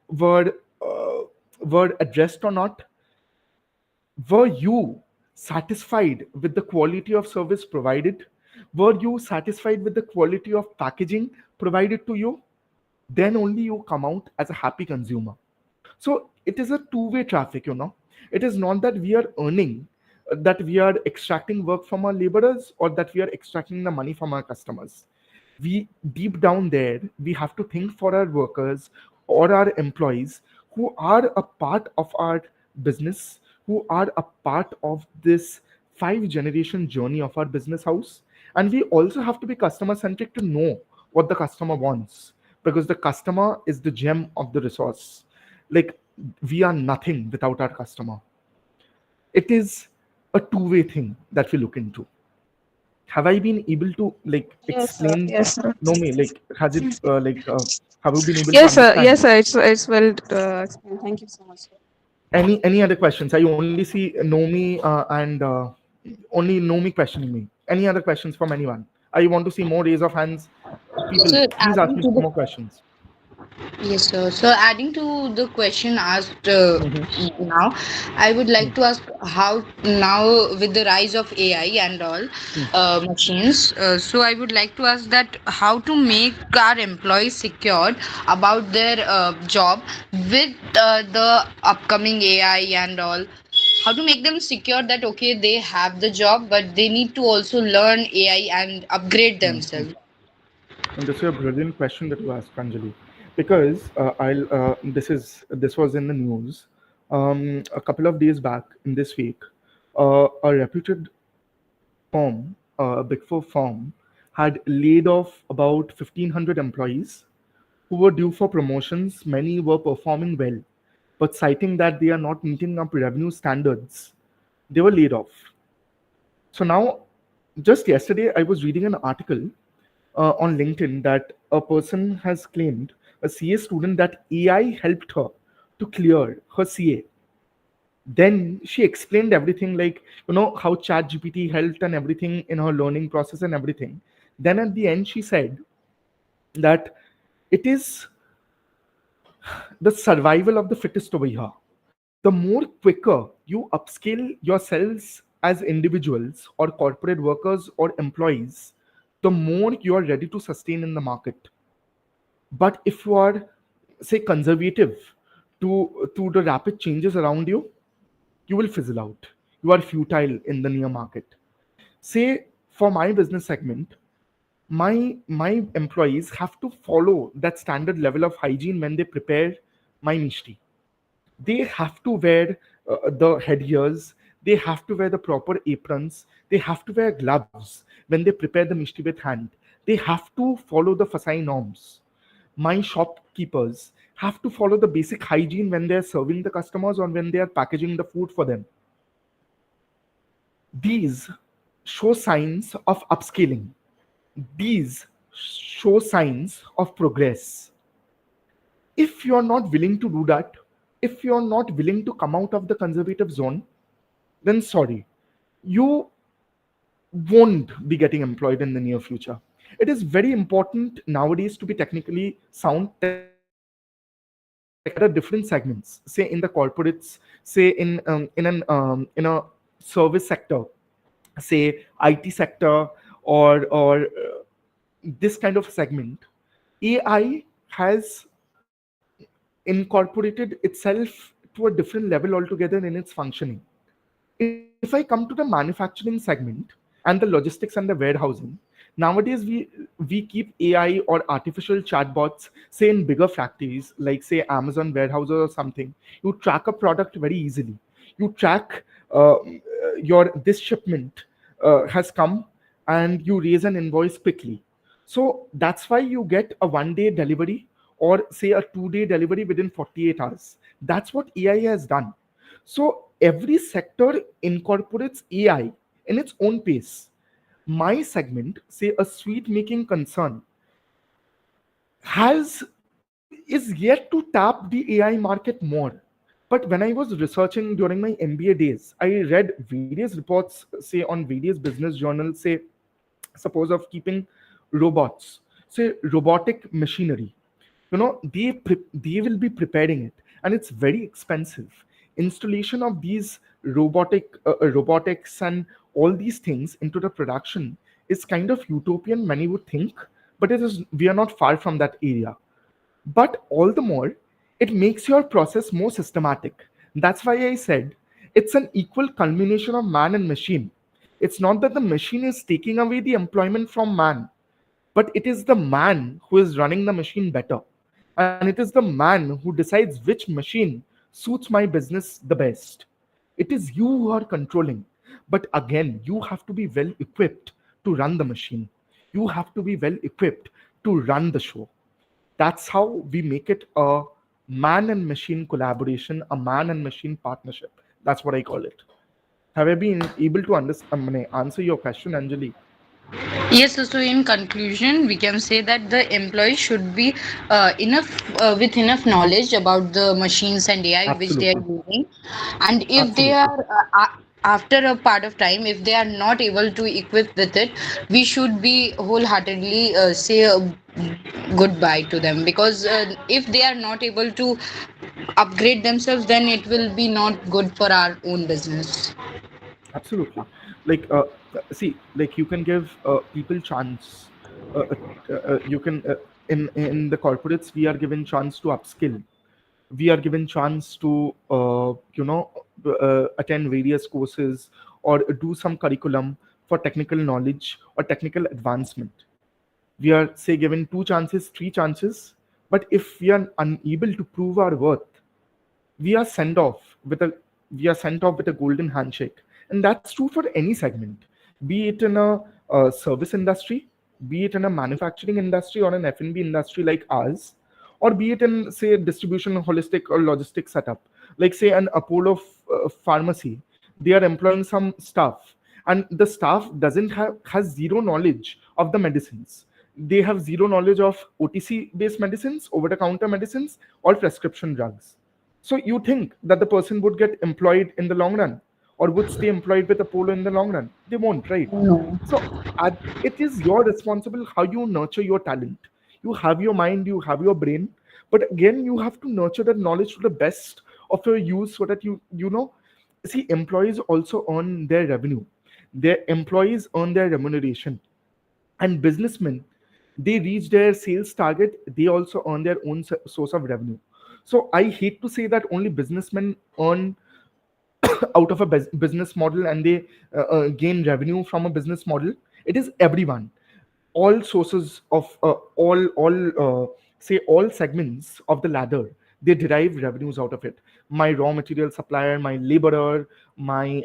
were uh, were addressed or not, were you satisfied with the quality of service provided, were you satisfied with the quality of packaging provided to you, then only you come out as a happy consumer. So it is a two-way traffic. It is not that we are earning, that we are extracting work from our laborers, or that we are extracting the money from our customers. We, deep down there, we have to think for our workers or our employees who are a part of our business who are a part of this 5 generation journey of our business house. And we also have to be customer centric to know what the customer wants, because the customer is the gem of the resource. Like, we are nothing without our customer. It is a two-way thing that we look into. Have I been able to like Yes, sir. explain? Yes, sir. No, me like has it have you been able to Yes, sir. understand? Yes, sir. It's well explained. Thank you so much, sir. Any other questions? I only see Nomi and only Nomi questioning me. Any other questions from anyone? I want to see more raise of hands. People, So please ask adding me to some the more questions. Yes, sir. So, adding to the question asked Mhm. now, I would like Mm, to ask how now with the rise of AI and all mm, machines. So, I would like to ask that how to make our employees secured about their job with the upcoming AI and all. How to make them secure that okay they have the job, but they need to also learn AI and upgrade mm, mm. themselves. And this is a brilliant question that you asked, Pranjali, because this was in the news a couple of days back in this week. A reputed firm, a Big Four firm, had laid off about 1,500 employees who were due for promotions. Many were performing well, but citing that they are not meeting up revenue standards, they were laid off. So now, just yesterday, I was reading an article on LinkedIn that a person has claimed, a CA student, that AI helped her to clear her CA. Then she explained everything, like, how chat GPT helped and everything in her learning process and everything. Then at the end she said that it is the survival of the fittest over here. The more quicker you upskill yourselves as individuals or corporate workers or employees, the more you are ready to sustain in the market. But if you are, say, conservative to the rapid changes around you, you will fizzle out. You are futile in the near market. Say, for my business segment, my employees have to follow that standard level of hygiene when they prepare my mishti. They have to wear the headgears, they have to wear the proper aprons, they have to wear gloves when they prepare the mishti with hand, they have to follow the fasai norms. My shopkeepers have to follow the basic hygiene when they're serving the customers or when they are packaging the food for them. These show signs of upscaling. These show signs of progress. If you're not willing to do that, if you're not willing to come out of the conservative zone, then sorry, you won't be getting employed in the near future. It is very important nowadays to be technically sound. There are different segments, say in the corporates, say in a service sector, say IT sector, or this kind of segment. AI has incorporated itself to a different level altogether in its functioning. If I come to the manufacturing segment and the logistics and the warehousing, nowadays we keep AI or artificial chatbots, say in bigger factories like say Amazon warehouses or something. You track a product very easily. You track your this shipment has come, and you raise an invoice quickly. So that's why you get a 1 day delivery or say a 2 day delivery within 48 hours. That's what AI has done. So every sector incorporates AI in its own pace. My segment, say a sweet making concern, has is yet to tap the AI market more. But when I was researching during my MBA days, I read various reports, say on various business journals, say suppose of keeping robots, say robotic machinery. They will be preparing it, and it's very expensive. Installation of these robotics and all these things into the production is kind of utopian, many would think, but it is, we are not far from that area. But all the more, it makes your process more systematic. That's why I said it's an equal culmination of man and machine. It's not that the machine is taking away the employment from man, but it is the man who is running the machine better. And it is the man who decides which machine suits my business the best. It is you who are controlling. But again, you have to be well equipped to run the machine. You have to be well equipped to run the show. That's how we make it a man and machine collaboration, a man and machine partnership. That's what I call it. Have I been able to answer your question, Anjali? Yes, so in conclusion, we can say that the employee should be enough with enough knowledge about the machines and AI which they are Absolutely. using, and if they Absolutely. are after a part of time, if they are not able to equip with it, we should be wholeheartedly say goodbye to them, because if they are not able to upgrade themselves, then it will be not good for our own business. Absolutely. Like, see, like you can give people chance. Uh, you can in the corporates we are given chance to upskill. We are given chance to attend various courses or do some curriculum for technical knowledge or technical advancement. We are say given 2 chances, 3 chances, but if we are unable to prove our worth, we are sent off with a golden handshake. And that's true for any segment, be it in a service industry, be it in a manufacturing industry or an F&B industry like ours, or be it in say distribution, holistic or logistic setup, like say an Apollo pharmacy. They are employing some staff, and the staff doesn't have has zero knowledge of the medicines. They have zero knowledge of OTC based medicines, over the counter medicines, or prescription drugs. So you think that the person would get employed in the long run, or would stay employed with Apollo in the long run? They won't, right? No. So it is your responsible how you nurture your talent. You have your mind, you have your brain, but again, you have to nurture that knowledge to the best of your use, so that see, employees also earn their revenue. Their employees earn their remuneration, and businessmen, they reach their sales target, they also earn their own source of revenue. So I hate to say that only businessmen earn out of a business model, and they gain revenue from a business model. It is everyone, all sources of all segments of the ladder, they derive revenues out of it. My raw material supplier, my laborer, my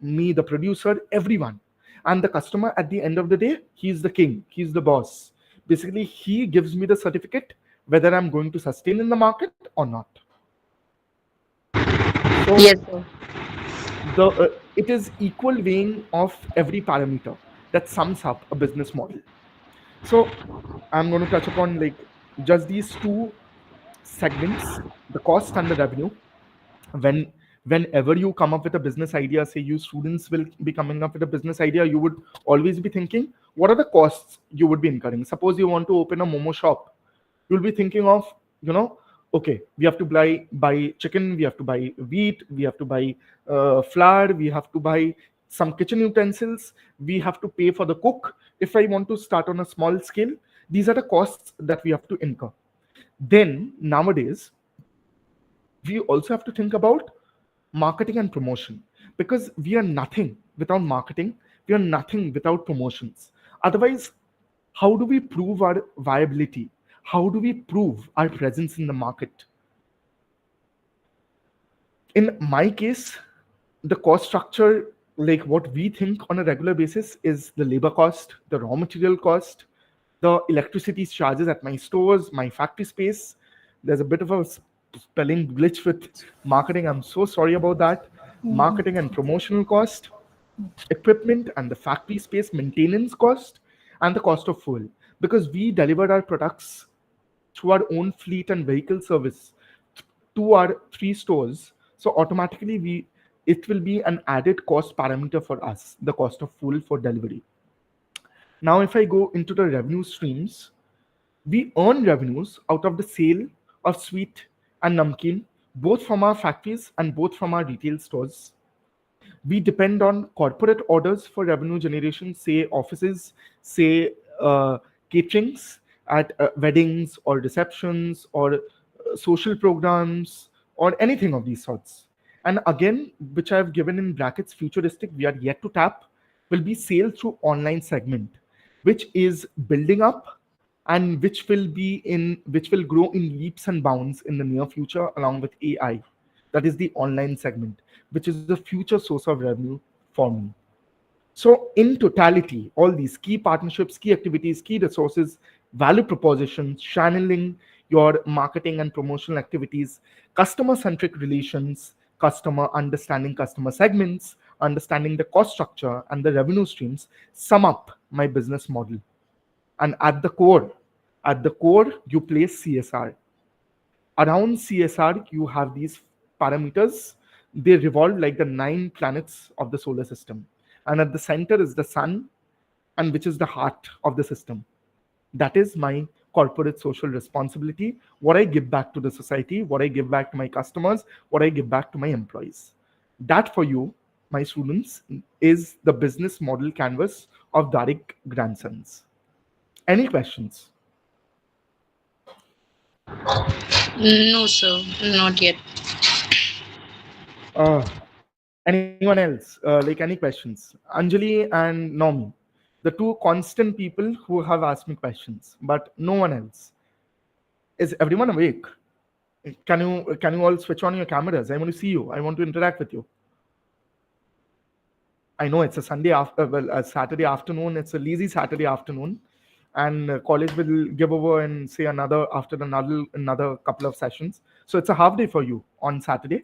me, the producer, everyone. And the customer, at the end of the day, he's the king, he's the boss. Basically, he gives me the certificate whether I'm going to sustain in the market or not. So Yes, sir. the it is equal weighing of every parameter that sums up a business model. So I'm going to touch upon like just these two segments, the cost and the revenue. When Whenever you come up with a business idea, say you students will be coming up with a business idea, you would always be thinking, what are the costs you would be incurring? Suppose you want to open a momo shop, you'll be thinking of, okay, we have to buy chicken, we have to buy wheat, we have to buy flour, we have to buy some kitchen utensils, we have to pay for the cook. If I want to start on a small scale, these are the costs that we have to incur. Then nowadays, we also have to think about marketing and promotion, because we are nothing without marketing, we are nothing without promotions. Otherwise, how do we prove our viability? How do we prove our presence in the market? In my case, the cost structure, like what we think on a regular basis, is the labor cost, the raw material cost, the electricity charges at my stores, my factory space. There's a bit of a spelling glitch with marketing. I'm so sorry about that. Marketing and promotional cost, equipment and the factory space maintenance cost, and the cost of fuel. Because we deliver our products through our own fleet and vehicle service to our 3 stores, so automatically it will be an added cost parameter for us, the cost of fuel for delivery. Now if I go into the revenue streams, we earn revenues out of the sale of sweet and namkeen, both from our factories and both from our retail stores. We depend on corporate orders for revenue generation, say offices, say caterings at weddings or receptions or social programs or anything of these sorts. And again, which I've given in brackets, futuristic, we are yet to tap, will be sale through online segment, which is building up and which will grow in leaps and bounds in the near future along with AI. That is the online segment, which is a future source of revenue for me. So, in totality, all these key partnerships, key activities, key resources, value propositions, channeling your marketing and promotional activities, customer centric relations, customer understanding customer segments, understanding the cost structure and the revenue streams sum up my business model. And at the core, you place CSR. Around CSR, you have these parameters. They revolve like the 9 planets of the solar system. And at the center is the sun, and which is the heart of the system. That is my corporate social responsibility, what I give back to the society, what I give back to my customers, what I give back to my employees. That for you, my students, is the business model canvas of Darik Grandsons. Any questions? No, sir, not yet. Uh, Anyone else? Like any questions? Anjali and Nomi, the two constant people who have asked me questions, but no one else. Is everyone awake? Can you all switch on your cameras? I want to see you. I want to interact with you. I know it's a Sunday after, well, a Saturday afternoon. It's a lazy Saturday afternoon, and college will give over and say another after another couple of sessions. So it's a half day for you on Saturday.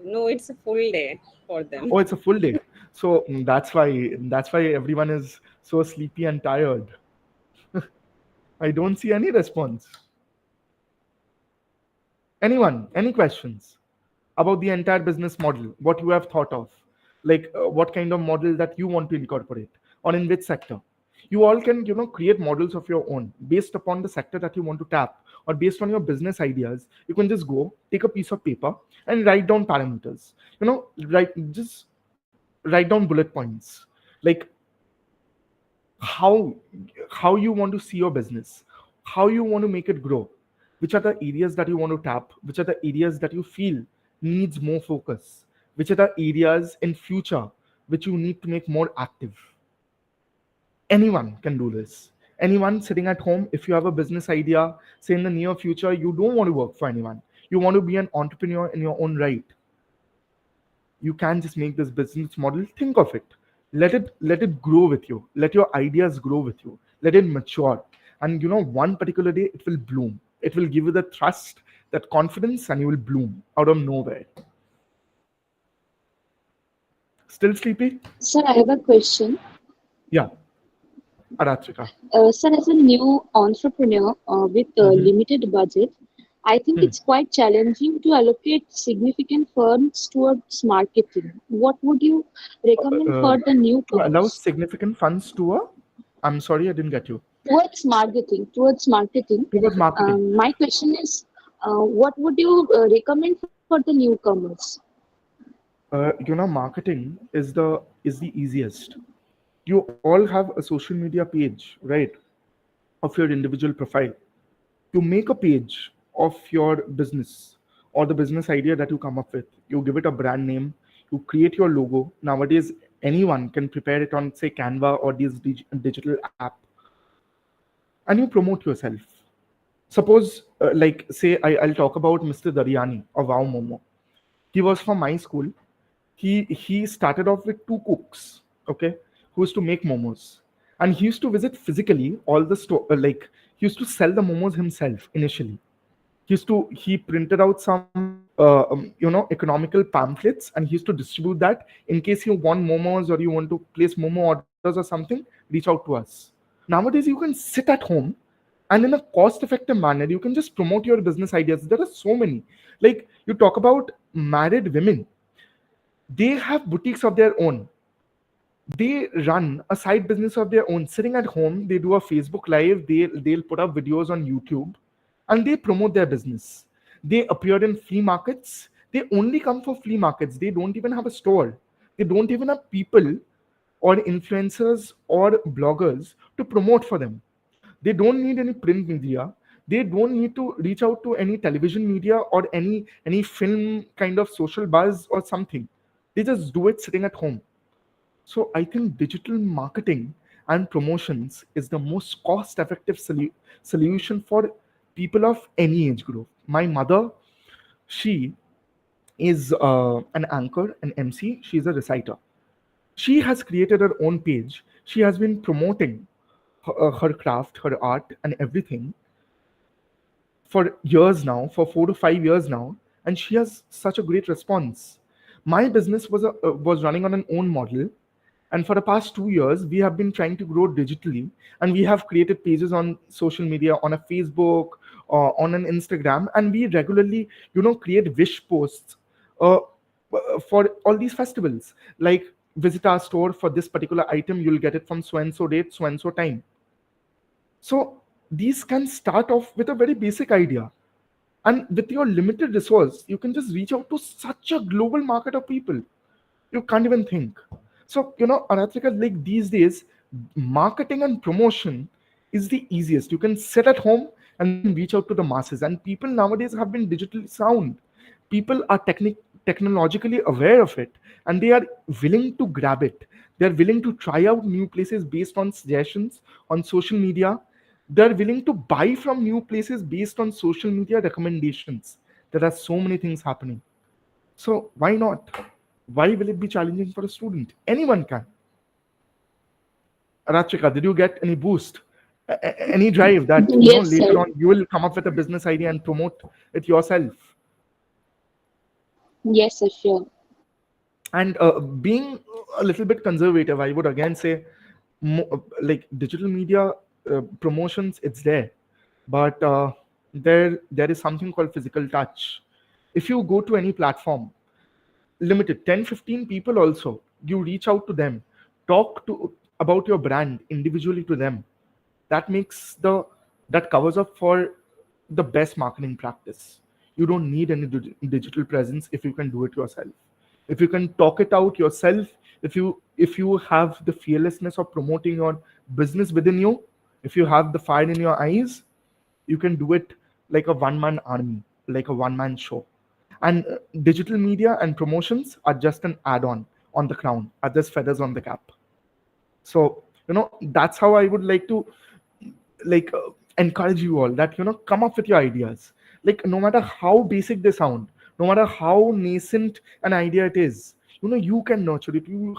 No, it's a full day for them. Oh, it's a full day. So that's why everyone is so sleepy and tired. I don't see any response. Anyone? Any questions about the entire business model? What you have thought of? Like what kind of model that you want to incorporate, or in which sector? You all can, create models of your own based upon the sector that you want to tap, or based on your business ideas. You can just go take a piece of paper and write down parameters. Write down bullet points, like how how you want to see your business, how you want to make it grow, which are the areas that you want to tap, which are the areas that you feel needs more focus, which are the areas in future which you need to make more active. Anyone can do this. Anyone sitting at home, if you have a business idea, say in the near future you don't want to work for anyone, you want to be an entrepreneur in your own right, you can just make this business model. Think of it, let it grow with you, let your ideas grow with you, let it mature, and one particular day it will bloom, it will give you the trust, that confidence, and you will bloom out of nowhere. Still sleepy? Sir, I have a question. Yeah, Aratrika. Sir, as a new entrepreneur with a Mhm. limited budget, I think Hmm. it's quite challenging to allocate significant funds towards marketing. What would you recommend Uh, for the to allow newcomers? significant funds to a, I'm sorry, I didn't get you. Towards marketing. Towards marketing. My question is, what would you recommend for the newcomers? Marketing is the easiest. You all have a social media page, right, of your individual profile. You make a page of your business or the business idea that you come up with. You give it a brand name, you create your logo. Nowadays anyone can prepare it on, say, Canva or this digital app, and you promote yourself. Suppose like say I'll talk about Mr. Daryani of Wow Momo. He was from my school. He started off with two cooks, okay, who used to make momos, and he used to visit physically all the store. Like he used to sell the momos himself initially. He printed out some economical pamphlets, and he used to distribute that. In case you want momos or you want to place momo orders or something, reach out to us. Nowadays you can sit at home, and in a cost effective manner you can just promote your business ideas. There are so many. Like you talk about married women, they have boutiques of their own, they run a side business of their own. Sitting at home, they do a Facebook live, they'll put up videos on YouTube, and they promote their business. They appear in flea markets. They only come for flea markets. They don't even have a store. They don't even have people or influencers or bloggers to promote for them. They don't need any print media. They don't need to reach out to any television media or any film kind of social buzz or something. They just do it sitting at home. So I think digital marketing and promotions is the most cost effective solution for people of any age group. My mother, she is an anchor, an MC, she's a reciter. She has created her own page. She has been promoting her craft, her art, and everything for years now, for 4 to 5 years now, and she has such a great response. My business was running on an own model, and for the past 2 years, we have been trying to grow digitally, and we have created pages on social media, on a Facebook, on an Instagram, and we regularly, create wish posts uh, for all these festivals. Like, visit our store for this particular item, you'll get it from so and so date, so and so time. So these can start off with a very basic idea. And with your limited resource, you can just reach out to such a global market of people. You can't even think. So, Aratrika, like these days, marketing and promotion is the easiest. You can sit at home and then reach out to the masses. And people nowadays have been digitally sound. People are technologically aware of it, and they are willing to grab it. They're willing to try out new places based on suggestions on social media. They're willing to buy from new places based on social media recommendations. There are so many things happening. So why not? Why will it be challenging for a student? Anyone can. Rachika, did you get any boost? Any drive that Yes, later sir. on you will come up with a business idea and promote it yourself? Yes, sir, sure. And being a little bit conservative, I would again say, like digital media promotions, it's there, but there is something called physical touch. If you go to any platform, limited 10-15 people also, you reach out to them, talk to about your brand individually to them. That makes that covers up for the best marketing practice. You don't need any digital presence if you can do it yourself, if you can talk it out yourself, if you have the fearlessness of promoting your business within you, if you have the fire in your eyes, you can do it like a one-man army, like a one-man show. And digital media and promotions are just an add-on on the crown, are just feathers on the cap. So that's how I would like to like encourage you all that come up with your ideas, like no matter how basic they sound, no matter how nascent an idea it is, you can nurture it, you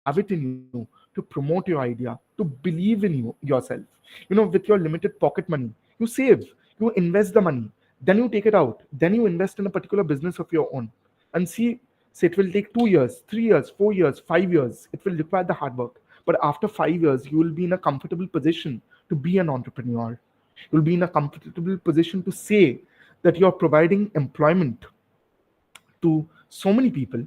have it in you to promote your idea, to believe in yourself. With your limited pocket money, you save, you invest the money, then you take it out, then you invest in a particular business of your own, and say it will take 2 years, 3 years, 4 years, 5 years, it will require the hard work, but after 5 years you will be in a comfortable position to be an entrepreneur. You'll be in a comfortable position to say that you're providing employment to so many people,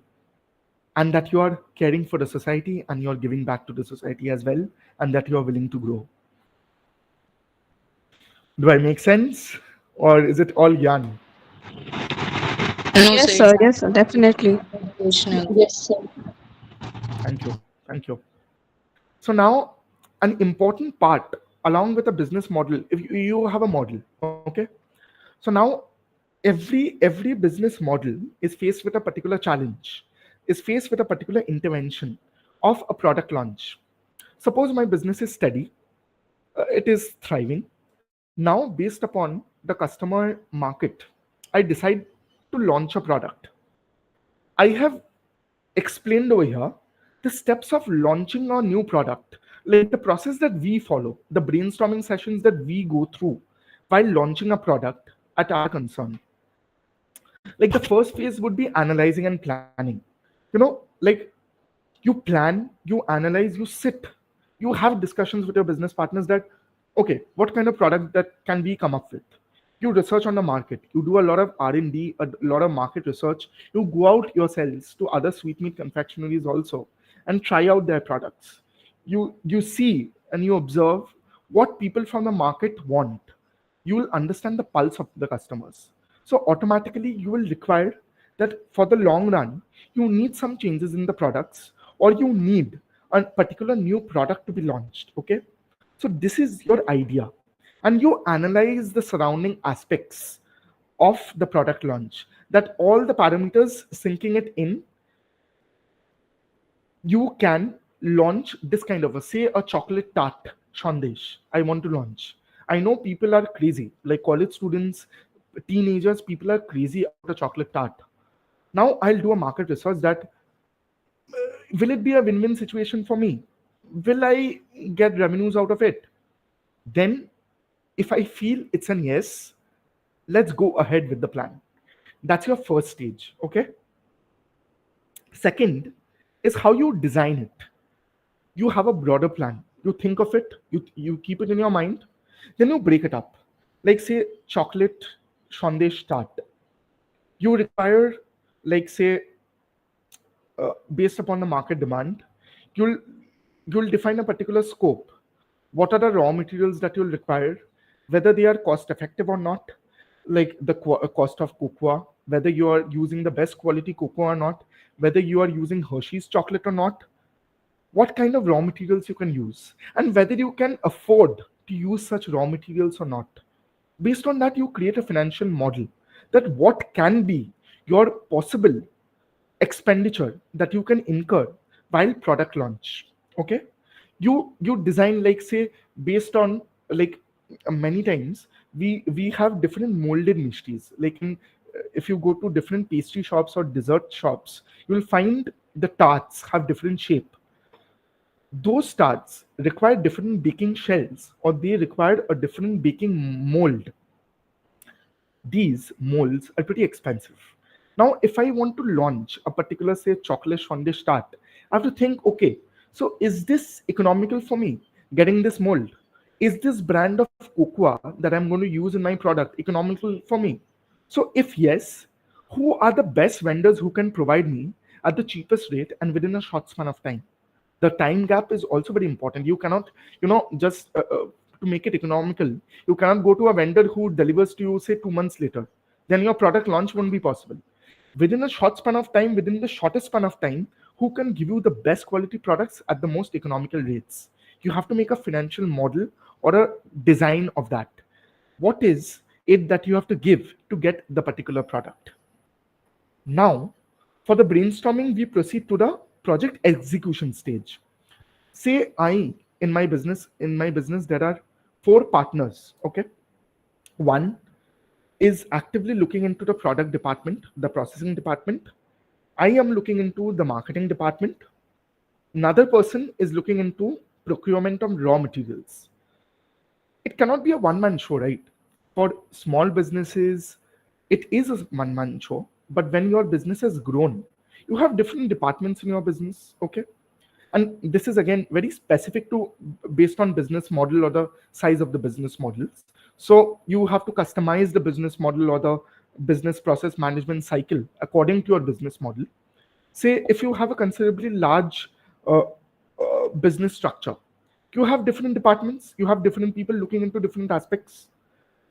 and that you are caring for the society and you're giving back to the society as well, and that you're willing to grow. Do I make sense, or is it all yarn? No, sir, Yes, it's sir. Yes, sir. Definitely. educational. Yes, sir. Thank you. So now, an important part along with a business model, if you have a model, okay, so now every business model is faced with a particular challenge, is faced with a particular intervention of a product launch. Suppose my business is steady, it is thriving. Now, based upon the customer market, I decide to launch a product. I have explained over here the steps of launching a new product, like the process that we follow, the brainstorming sessions that we go through while launching a product at our concern. Like the first phase would be analyzing and planning. Like you plan, you analyze, you sit, you have discussions with your business partners that, okay, what kind of product that can we come up with? You research on the market, you do a lot of R&D, a lot of market research, you go out yourselves to other sweetmeat confectionaries also and try out their products. You see and you observe what people from the market want. You will understand the pulse of the customers. So automatically you will require that for the long run, you need some changes in the products, or you need a particular new product to be launched. Okay. So this is your idea. And you analyze the surrounding aspects of the product launch, that all the parameters, syncing it in, you can launch this kind of say a chocolate tart sandesh. I want to launch. I know people are crazy, like college students, teenagers, people are crazy about a chocolate tart. Now I'll do a market research that will it be a win-win situation for me? Will I get revenues out of it? Then, if I feel it's an yes, let's go ahead with the plan. That's your first stage, okay? Second is how you design it. You have a broader plan. You think of it, you keep it in your mind, then you break it up. Like say chocolate sandesh tart. You require, like say, based upon the market demand, you'll you'll define a particular scope. What are the raw materials that you'll require, whether they are cost effective or not, like the cost of cocoa, whether you are using the best quality cocoa or not, whether you are using Hershey's chocolate or not, what kind of raw materials you can use, and whether you can afford to use such raw materials or not. Based on that, you create a financial model that what can be your possible expenditure that you can incur while product launch. Okay, you design, like say, based on, like, many times we have different molded mysteries, like if you go to different pastry shops or dessert shops, you will find the tarts have different shape. Those tarts require different baking shells, or they require a different baking mold. These molds are pretty expensive. Now, if I want to launch a particular, say, chocolate sandesh tart, I have to think, okay, so is this economical for me getting this mold? Is this brand of cocoa that I'm going to use in my product economical for me? So, if yes, who are the best vendors who can provide me at the cheapest rate and within a short span of time? The time gap is also very important. You cannot, just to make it economical, you cannot go to a vendor who delivers to you, say, 2 months later. Then your product launch won't be possible. Within a short span of time, within the shortest span of time, who can give you the best quality products at the most economical rates? You have to make a financial model or a design of that. What is it that you have to give to get the particular product? Now, for the brainstorming, we proceed to the project execution stage. Say in my business, there are 4 partners. Okay, one is actively looking into the product department, the processing department. I am looking into the marketing department. Another person is looking into procurement of raw materials. It cannot be a one-man show, right? For small businesses, it is a one-man show. But when your business has grown, you have different departments in your business. Okay, and this is again very specific to, based on business model or the size of the business models. So you have to customize the business model or the business process management cycle according to your business model. Say if you have a considerably large business structure, you have different departments, you have different people looking into different aspects.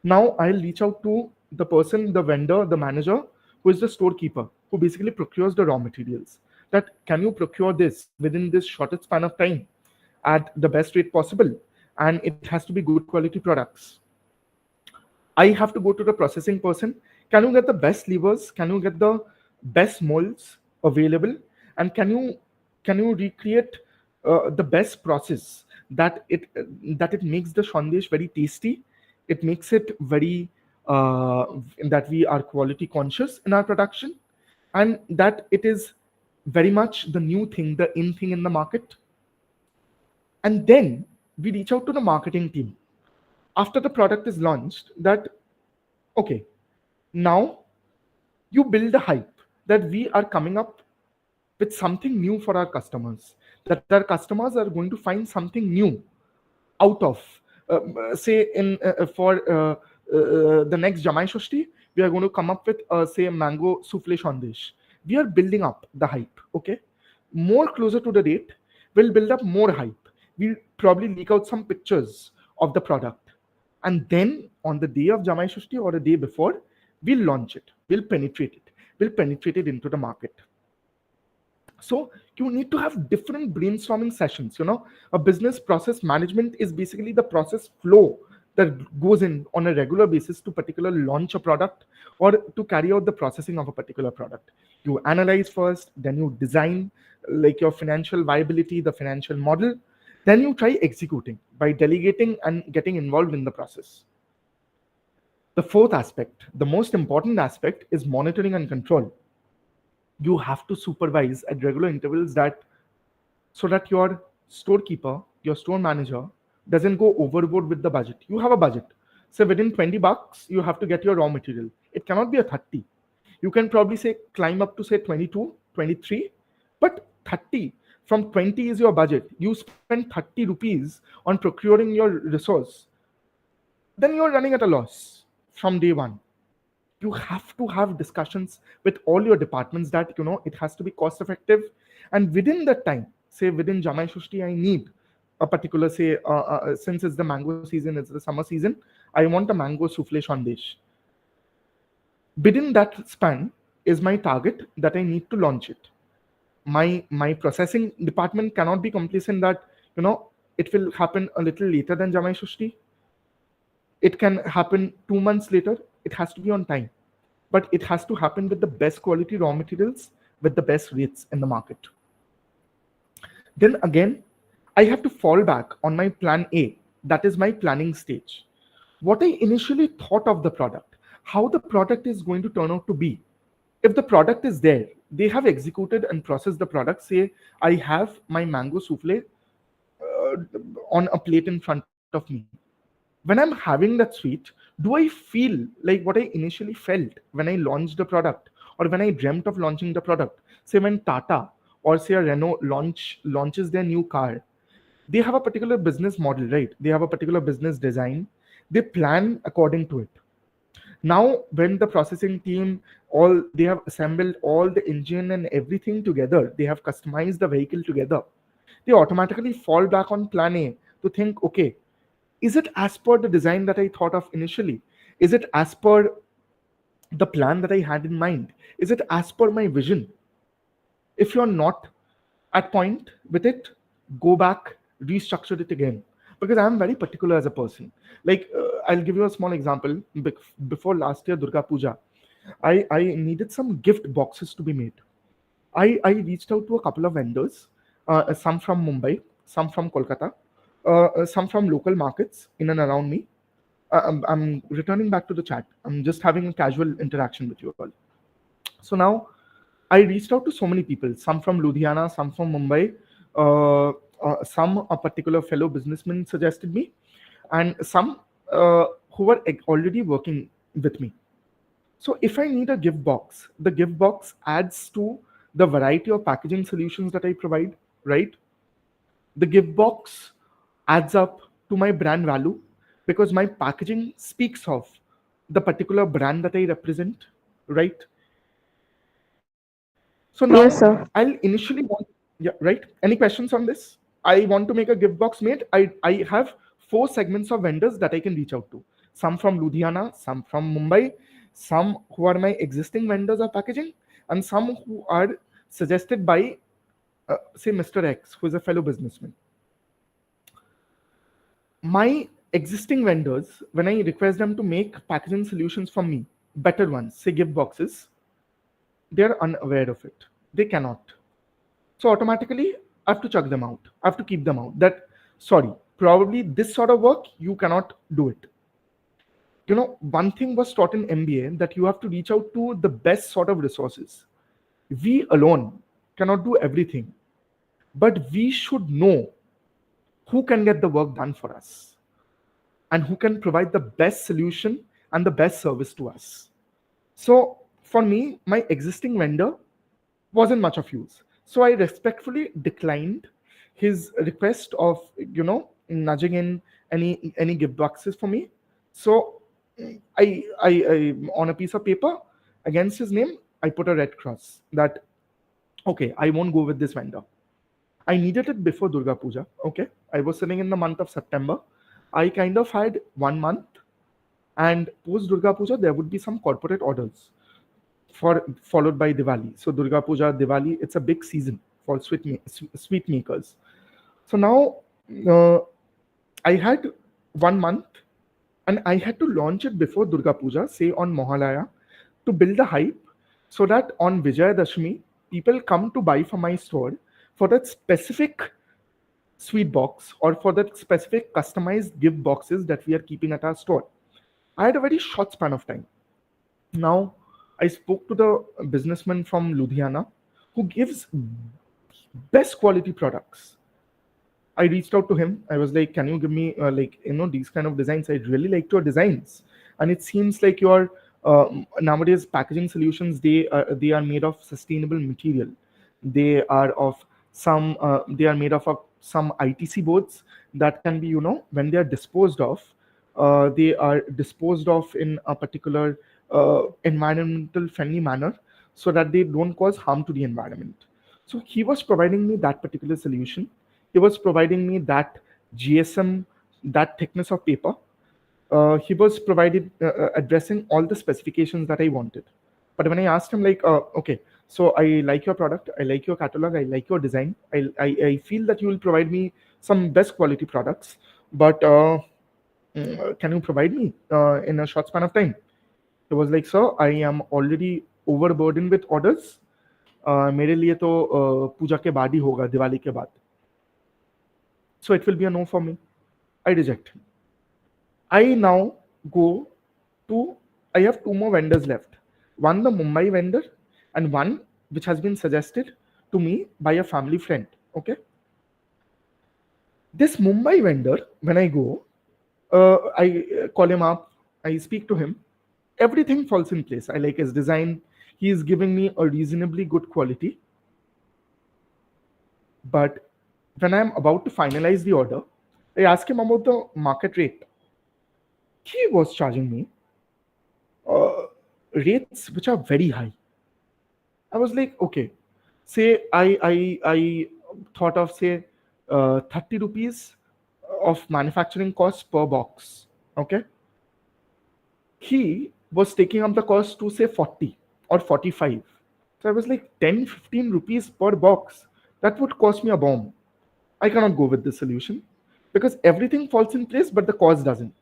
Now I'll reach out to the person, the vendor, the manager, who is the storekeeper, who basically procures the raw materials. That can you procure this within this shortest span of time at the best rate possible, and it has to be good quality products. I have to go to the processing person. Can you get the best levers? Can you get the best molds available? And can you recreate the best process that it makes the sandesh very tasty? It makes it very that we are quality conscious in our production, and that it is very much the new thing, the in thing in the market. And then we reach out to the marketing team after the product is launched, that okay, now you build a hype that we are coming up with something new for our customers, that our customers are going to find something new out of say in for the next Jamai Shashti, we are going to come up with say mango souffle sandesh. We are building up the hype. Okay, more closer to the date, we'll build up more hype. We'll probably leak out some pictures of the product, and then on the day of Jamai Shashti or the day before, we'll launch it. We'll penetrate it into the market. So you need to have different brainstorming sessions. A business process management is basically the process flow that goes in on a regular basis to particularly launch a product or to carry out the processing of a particular product. You analyze first, then you design like your financial viability, the financial model, then you try executing by delegating and getting involved in the process. The fourth aspect, the most important aspect, is monitoring and control. You have to supervise at regular intervals that so that your storekeeper, your store manager doesn't go overboard with the budget. You have a budget. So within $20, you have to get your raw material. It cannot be a 30. You can probably say climb up to say 22, 23, but 30. From 20 is your budget. You spend 30 rupees on procuring your resource. Then you're running at a loss from day one. You have to have discussions with all your departments that it has to be cost effective, and within that time, say within Jamai Shushti, I need a particular say since it's the mango season, it's the summer season, I want a mango souffle sandesh. Within that span is my target that I need to launch it. My processing department cannot be complacent that it will happen a little later than Jamai Shushti. It can happen 2 months later. It has to be on time, but it has to happen with the best quality raw materials with the best rates in the market. Then again, I have to fall back on my plan A. That is my planning stage. What I initially thought of the product, how the product is going to turn out to be. If the product is there, they have executed and processed the product. Say I have my mango souffle on a plate in front of me. When I'm having that sweet, do I feel like what I initially felt when I launched the product or when I dreamt of launching the product? Say when Tata or say a Renault launches their new car, they have a particular business model, right? They have a particular business design. They plan according to it. Now, when the processing team, they have assembled all the engine and everything together, they have customized the vehicle together, they automatically fall back on plan A to think, okay, is it as per the design that I thought of initially? Is it as per the plan that I had in mind? Is it as per my vision? If you're not at point with it, go back, restructure it again. Because I'm very particular as a person. Like, I'll give you a small example. Before last year, Durga Puja, I needed some gift boxes to be made. I reached out to a couple of vendors, some from Mumbai, some from Kolkata, some from local markets in and around me. I'm returning back to the chat. I'm just having a casual interaction with you all. So now I reached out to so many people, some from Ludhiana, some from Mumbai, some a particular fellow businessman suggested me, and some who were already working with me. So if I need a gift box, the gift box adds to the variety of packaging solutions that I provide, right? The gift box adds up to my brand value because my packaging speaks of the particular brand that I represent, right? So now Yes, sir. I'll initially want, yeah, right? Any questions on this? I want to make a gift box made. I have 4 segments of vendors that I can reach out to. Some from Ludhiana, some from Mumbai, some who are my existing vendors of packaging, and some who are suggested by, say, Mr. X, who is a fellow businessman. My existing vendors, when I request them to make packaging solutions for me, better ones, say gift boxes, they're unaware of it. They cannot. So automatically, I have to chuck them out. I have to keep them out. That, sorry, probably this sort of work, you cannot do it. One thing was taught in MBA that you have to reach out to the best sort of resources. We alone cannot do everything, but we should know who can get the work done for us and who can provide the best solution and the best service to us. So for me, my existing vendor wasn't much of use. So I respectfully declined his request of, nudging in any gift boxes for me. So I on a piece of paper against his name, I put a red cross that, okay, I won't go with this vendor. I needed it before Durga Puja. Okay. I was sitting in the month of September. I kind of had 1 month, and post Durga Puja, there would be some corporate orders followed by Diwali. So Durga Puja, Diwali, it's a big season for sweet makers. So now I had 1 month and I had to launch it before Durga Puja, say on Mohalaya, to build the hype so that on Vijayadashmi, people come to buy from my store for that specific sweet box or for that specific customized gift boxes that we are keeping at our store. I had a very short span of time. Now, I spoke to the businessman from Ludhiana who gives best quality products. I reached out to him. I was like, "Can you give me these kind of designs? I'd really like your designs." And it seems like your nowadays packaging solutions they are made of sustainable material. They are of some they are made of some ITC boards that can be when they are disposed of, they are disposed of in a particular environmental friendly manner so that they don't cause harm to the environment. So he was providing me that particular solution. He was providing me that GSM, that thickness of paper. He was addressing all the specifications that I wanted. But when I asked him, like, okay, so I like your product, I like your catalog, I like your design, I feel that you will provide me some best quality products, but can you provide me in a short span of time? He was like, sir, I am already overburdened with orders. मेरे लिए तो पूजा के बाद ही होगा, दिवाली के बाद. So it will be a no for me. I reject him. I now go to, I have two more vendors left. One, the Mumbai vendor, and one which has been suggested to me by a family friend. Okay. This Mumbai vendor, when I go, I call him up, I speak to him. Everything falls in place. I like his design. He is giving me a reasonably good quality. But when I'm about to finalize the order, I ask him about the market rate. He was charging me rates which are very high. I was like, okay, say I thought of say 30 rupees of manufacturing cost per box. Okay. He was taking up the cost to say 40 or 45. So I was like 10-15 rupees per box. That would cost me a bomb. I cannot go with this solution because everything falls in place, but the cost doesn't.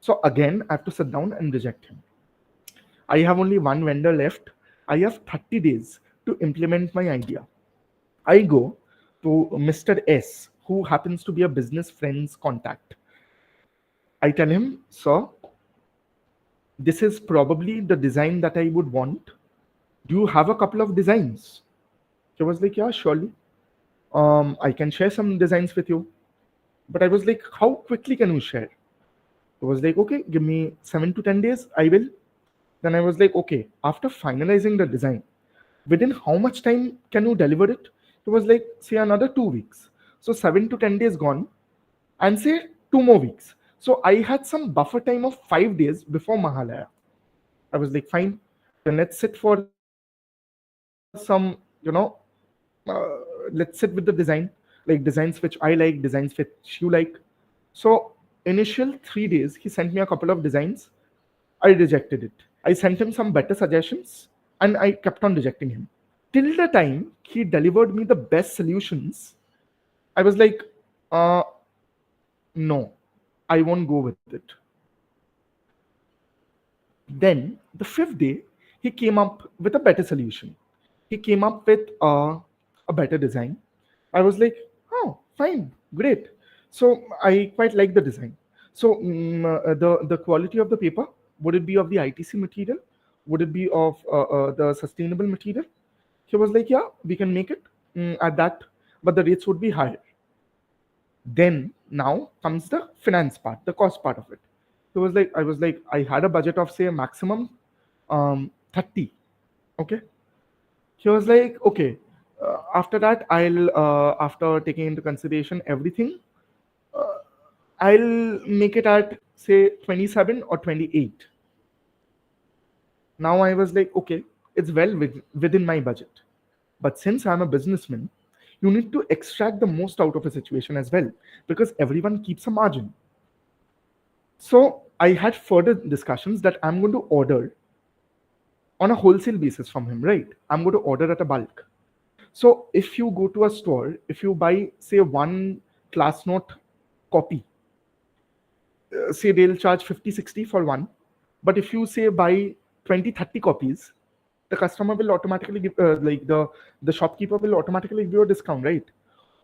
So again, I have to sit down and reject him. I have only one vendor left. I have 30 days to implement my idea. I go to Mr. S, who happens to be a business friend's contact. I tell him, sir, this is probably the design that I would want. Do you have a couple of designs? He was like, yeah, surely. I can share some designs with you. But I was like, how quickly can you share? He was like, okay, give me 7 to 10 days. I will. Then I was like, okay, after finalizing the design, within how much time can you deliver it? He was like, say another 2 weeks. So 7 to 10 days gone, and say 2 more weeks. So I had some buffer time of 5 days before Mahalaya. I was like, fine, then let's sit for some, let's sit with the design, like designs which I like, designs which you like. So initial 3 days, he sent me a couple of designs. I rejected it. I sent him some better suggestions and I kept on rejecting him. Till the time he delivered me the best solutions, I was like, no, I won't go with it. Then the 5th day, he came up with a better solution. He came up with a better design. I was like, oh, fine, great. So I quite like the design. So the quality of the paper, would it be of the ITC material? Would it be of the sustainable material? He was like, yeah, we can make it at that, but the rates would be higher. Then now comes the finance part, the cost part of it. He was like, I was like, I had a budget of say a maximum 30. Okay. He was like, okay, after that, after taking into consideration everything, I'll make it at say 27 or 28. Now I was like, okay, it's well within my budget. But since I'm a businessman, you need to extract the most out of a situation as well, because everyone keeps a margin. So I had further discussions that I'm going to order on a wholesale basis from him, right? I'm going to order at a bulk. So if you go to a store, if you buy, say, one class note copy, say they'll charge 50, 60 for one. But if you say buy 20, 30 copies, the customer will automatically give, the shopkeeper will automatically give you a discount, right?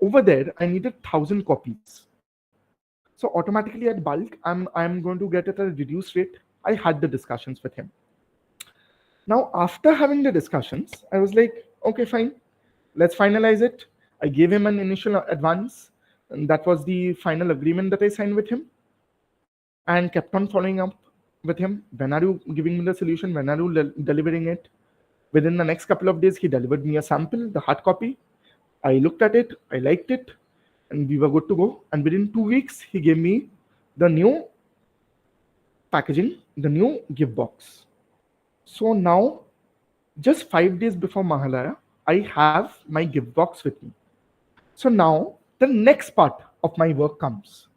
Over there, I needed 1,000 copies. So automatically at bulk, I'm going to get it at a reduced rate. I had the discussions with him. Now, after having the discussions, I was like, okay, fine, let's finalize it. I gave him an initial advance, and that was the final agreement that I signed with him, and kept on following up with him. When are you giving me the solution? When are you delivering it? Within the next couple of days, he delivered me a sample, the hard copy. I looked at it, I liked it, and we were good to go. And within 2 weeks, he gave me the new packaging, the new gift box. So now, just 5 days before Mahalaya, I have my gift box with me. So now, the next part of my work comes.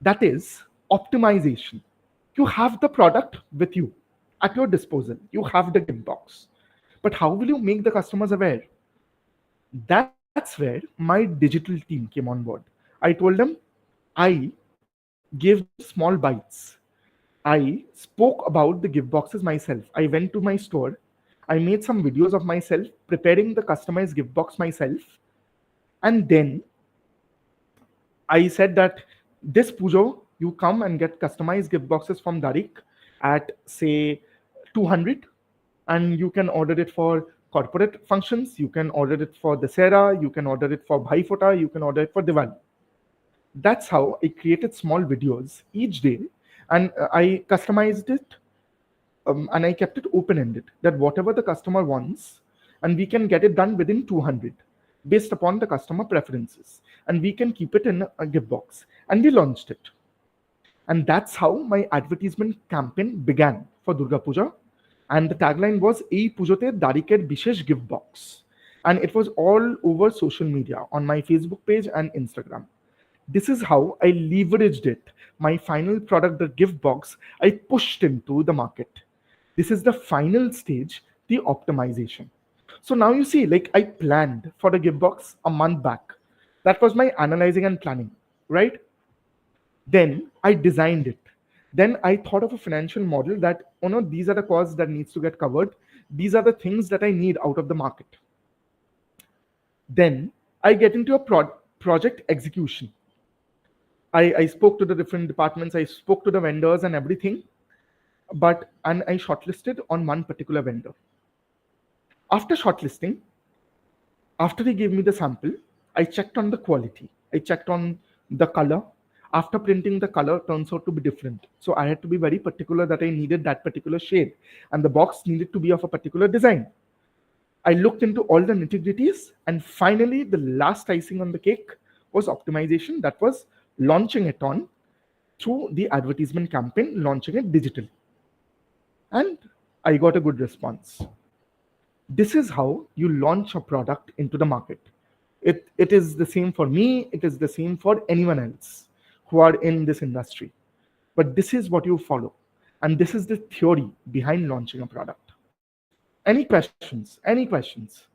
That is optimization. You have the product with you at your disposal. You have the gift box. But how will you make the customers aware? That's where my digital team came on board. I told them, I gave them small bites. I spoke about the gift boxes myself. I went to my store. I made some videos of myself preparing the customized gift box myself. And then I said that this Pujo, you come and get customized gift boxes from Darik at say 200, and you can order it for corporate functions, you can order it for Dasera, you can order it for Bhai Phota, you can order it for Diwali. That's how I created small videos each day, and I customized it, and I kept it open-ended, that whatever the customer wants, and we can get it done within 200 based upon the customer preferences, and we can keep it in a gift box. And we launched it. And that's how my advertisement campaign began for Durga Puja. And the tagline was Ei Pujote Dariker Bishesh Gift Box. And it was all over social media on my Facebook page and Instagram. This is how I leveraged it. My final product, the gift box, I pushed into the market. This is the final stage, the optimization. So now you see, like I planned for the gift box a month back. That was my analyzing and planning, right? Then I designed it. Then I thought of a financial model that, oh no, these are the costs that needs to get covered. These are the things that I need out of the market. Then I get into a project execution. I spoke to the different departments. I spoke to the vendors and everything. And I shortlisted on one particular vendor. After shortlisting, after he gave me the sample, I checked on the quality. I checked on the color. After printing, the color turns out to be different. So I had to be very particular that I needed that particular shade, and the box needed to be of a particular design. I looked into all the nitty-gritties, and finally, the last icing on the cake was optimization. That was launching it on through the advertisement campaign, launching it digitally. And I got a good response. This is how you launch a product into the market. It is the same for me. It is the same for anyone else who are in this industry. But this is what you follow. And this is the theory behind launching a product. Any questions? Any questions?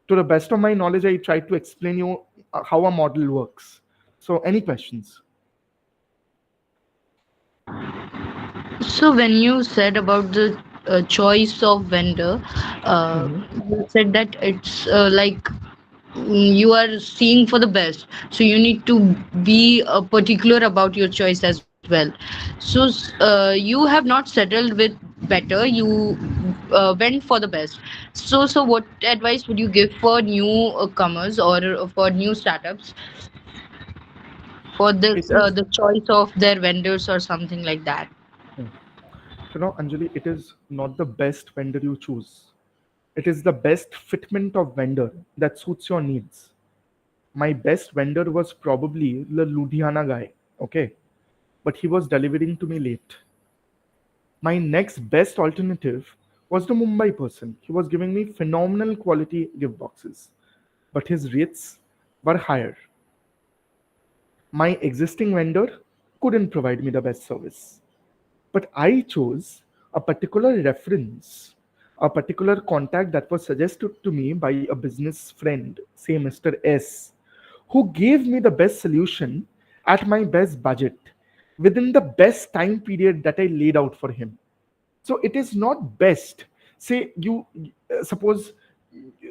To the best of my knowledge, I tried to explain you how a model works. So any questions? So when you said about the choice of vendor, you said that it's you are seeing for the best, so you need to be particular about your choice as well. So you have not settled with better, you went for the best. So what advice would you give for newcomers or for new startups for this It is, the choice of their vendors or something like that? Anjali, it is not the best vendor you choose. It is the best fitment of vendor that suits your needs. My best vendor was probably the Ludhiana guy, okay? But he was delivering to me late. My next best alternative was the Mumbai person. He was giving me phenomenal quality gift boxes, but his rates were higher. My existing vendor couldn't provide me the best service. But I chose a particular reference, a particular contact that was suggested to me by a business friend, say Mr. S, who gave me the best solution at my best budget within the best time period that I laid out for him. So it is not best. Say you suppose,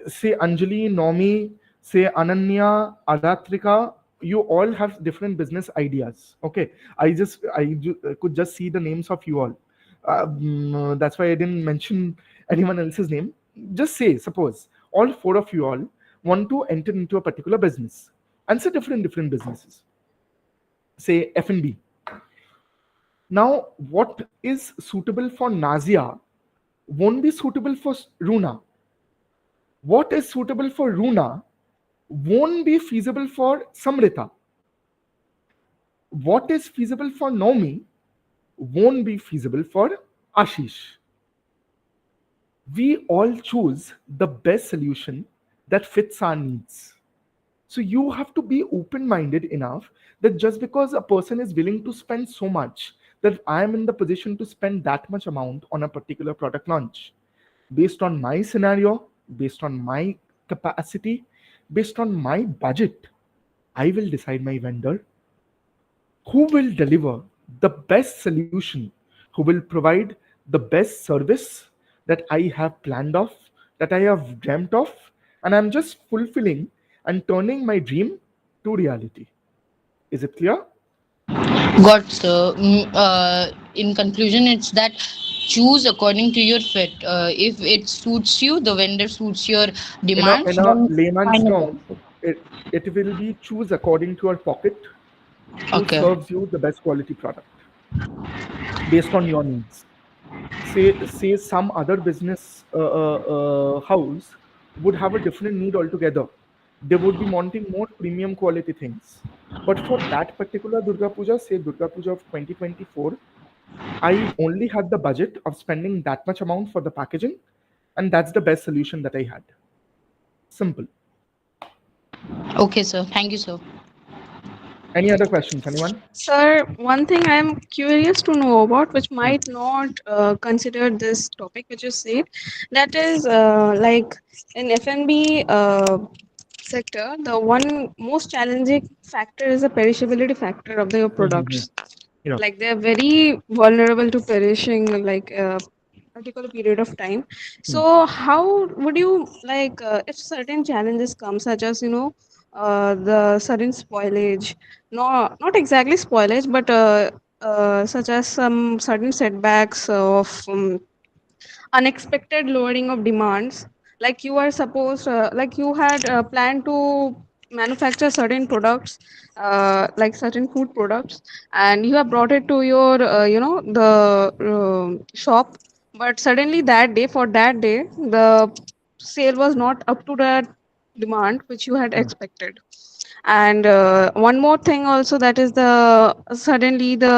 say Anjali, Nomi, say Ananya, Aratrika, you all have different business ideas. Okay, could just see the names of you all. That's why I didn't mention anyone else's name. Just say, suppose all four of you all want to enter into a particular business, and say different businesses. Say F&B. Now, what is suitable for Nazia won't be suitable for Runa. What is suitable for Runa won't be feasible for Samrita. What is feasible for Naomi won't be feasible for Ashish. We all choose the best solution that fits our needs. So you have to be open-minded enough that just because a person is willing to spend so much, that I am in the position to spend that much amount on a particular product launch. Based on my scenario, based on my capacity, based on my budget, I will decide my vendor who will deliver the best solution, who will provide the best service that I have planned of, that I have dreamt of, and I'm just fulfilling and turning my dream to reality. Is it clear? Got, sir. In conclusion, it's that choose according to your fit. If it suits you, the vendor suits your demands, In a then layman's find a term, vendor. it will be choose according to your pocket who Okay. serves you the best quality product based on your needs. Say some other business house would have a different need altogether. They would be wanting more premium quality things. But for that particular Durga Puja, say Durga Puja of 2024, I only had the budget of spending that much amount for the packaging, and that's the best solution that I had. Simple. Okay, sir. Thank you, sir. Any other questions, anyone? Sir, one thing I'm curious to know about, which might not consider this topic which you said, that is like in F&B sector, the one most challenging factor is the perishability factor of their Mhm. products. Yeah. Like they're very vulnerable to perishing, like a particular period of time. Mm. So how would you like if certain challenges come, such as the sudden spoilage, not exactly spoilage, but such as some sudden setbacks of unexpected lowering of demands, like you are supposed like you had planned to manufacture certain products, like certain food products, and you have brought it to your the shop, but suddenly that day, for that day, the sale was not up to that demand which you had Mm. expected. And one more thing also, that is the suddenly the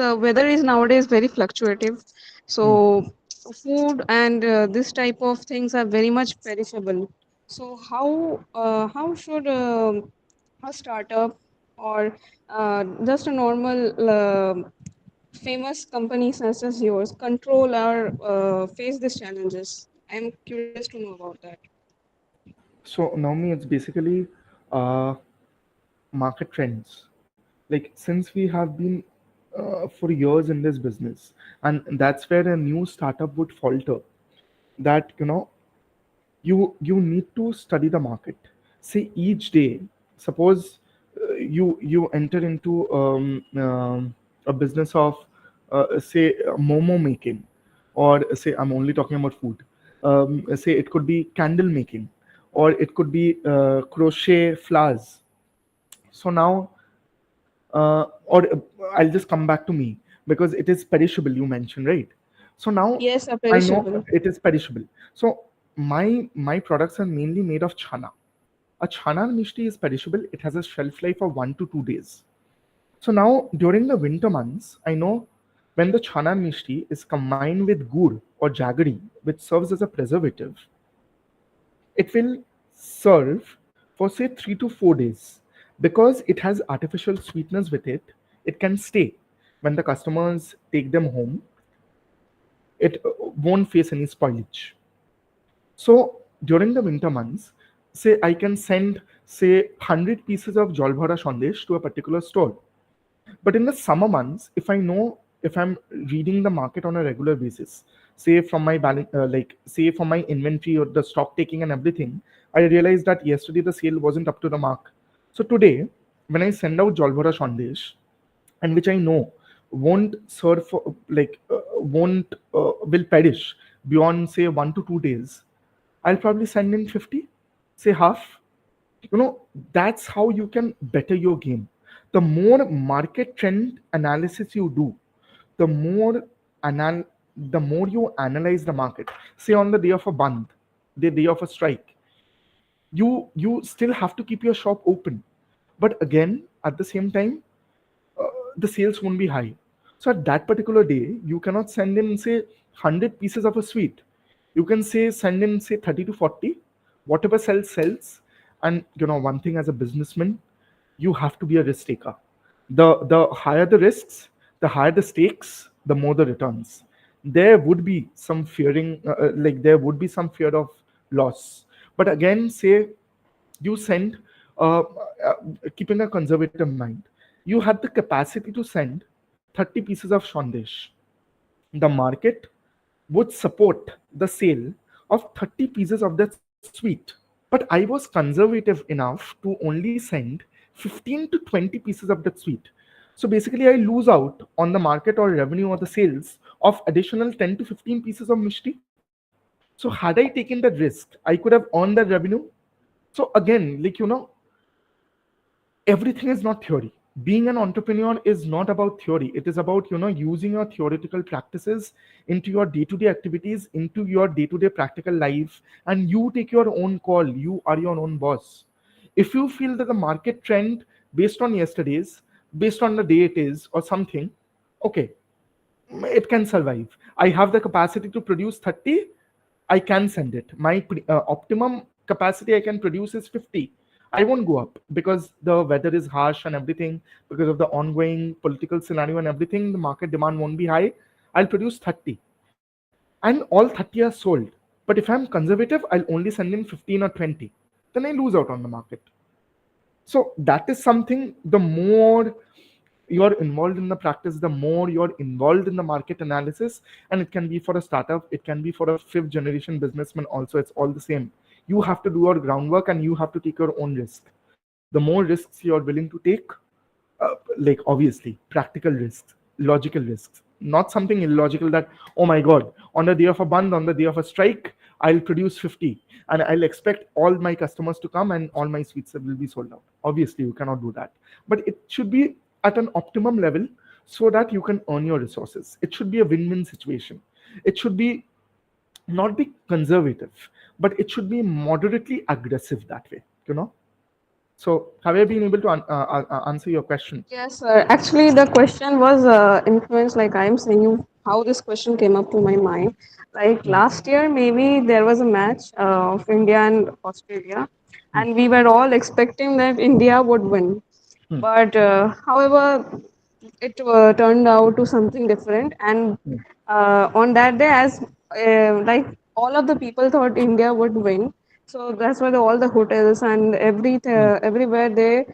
the weather is nowadays very fluctuative. Mm. So food and this type of things are very much perishable. So how should a startup or just a normal famous company such as yours control or face these challenges? I'm curious to know about that. So Naomi, it's basically uh, market trends. Like since we have been for years in this business, and that's where a new startup would falter. That you need to study the market. Say each day, suppose you enter into a business of say momo making, or say I'm only talking about food. Say it could be candle making, or it could be crochet flowers. So now or I'll just come back to me, because it is perishable, you mentioned, right? So now Yes, a I know perishable. it is perishable. So my products are mainly made of chana. A chana mishti is perishable. It has a shelf life of 1 to 2 days. So now during the winter months, I know when the chana mishti is combined with gur or jaggery, which serves as a preservative, it will serve for say 3 to 4 days. Because it has artificial sweetness with it, it can stay. When the customers take them home, it won't face any spoilage. So during the winter months, say I can send say 100 pieces of Jolbhara Sandesh to a particular store. But in the summer months, if I know, if I'm reading the market on a regular basis, say from my balance, say from my inventory or the stock taking and everything, I realized that yesterday the sale wasn't up to the mark. So today, when I send out Jolbhora Sandesh, and which I know won't serve for won't will perish beyond say 1 to 2 days, I'll probably send in 50, say half. That's how you can better your game. The more market trend analysis you do, the more anal the more you analyze the market. Say on the day of a band, the day of a strike, you still have to keep your shop open, but again at the same time, the sales won't be high. So at that particular day, you cannot send in say 100 pieces of a sweet. You can say send in say 30 to 40, whatever sells. And one thing as a businessman, you have to be a risk taker. The higher the risks, the higher the stakes, the more the returns. There would be some fearing, there would be some fear of loss. But again, say you send, keeping a conservative mind, you had the capacity to send 30 pieces of Sandesh. The market would support the sale of 30 pieces of that sweet. But I was conservative enough to only send 15 to 20 pieces of that sweet. So basically, I lose out on the market or revenue or the sales of additional 10 to 15 pieces of Mishti. So had I taken that risk, I could have earned that revenue. So again, everything is not theory. Being an entrepreneur is not about theory. It is about using your theoretical practices into your day-to-day activities, into your day-to-day practical life, and you take your own call. You are your own boss. If you feel that the market trend based on yesterday's, based on the day it is or something, okay, it can survive. I have the capacity to produce 30, I can send it. My optimum capacity I can produce is 50. I won't go up because the weather is harsh and everything, because of the ongoing political scenario and everything, the market demand won't be high. I'll produce 30. And all 30 are sold. But if I'm conservative, I'll only send in 15 or 20. Then I lose out on the market. So that is something, the more you're involved in the practice, the more you're involved in the market analysis. And it can be for a startup, it can be for a fifth generation businessman also, it's all the same. You have to do your groundwork and you have to take your own risk. The more risks you're willing to take, obviously practical risks, logical risks, not something illogical that, oh my god, on the day of a band, on the day of a strike, I'll produce 50 and I'll expect all my customers to come and all my sweets will be sold out. Obviously you cannot do that, but it should be at an optimum level so that you can earn your resources. It should be a win-win situation. It should be not be conservative, but it should be moderately aggressive that way. So have I been able to answer your question? Yes, sir. Actually, the question was influenced, like I'm saying you, how this question came up to my mind. Like last year, maybe there was a match of India and Australia, and we were all expecting that India would win. But however, it turned out to something different. And on that day, as like all of the people thought India would win, so that's why all the hotels and everywhere they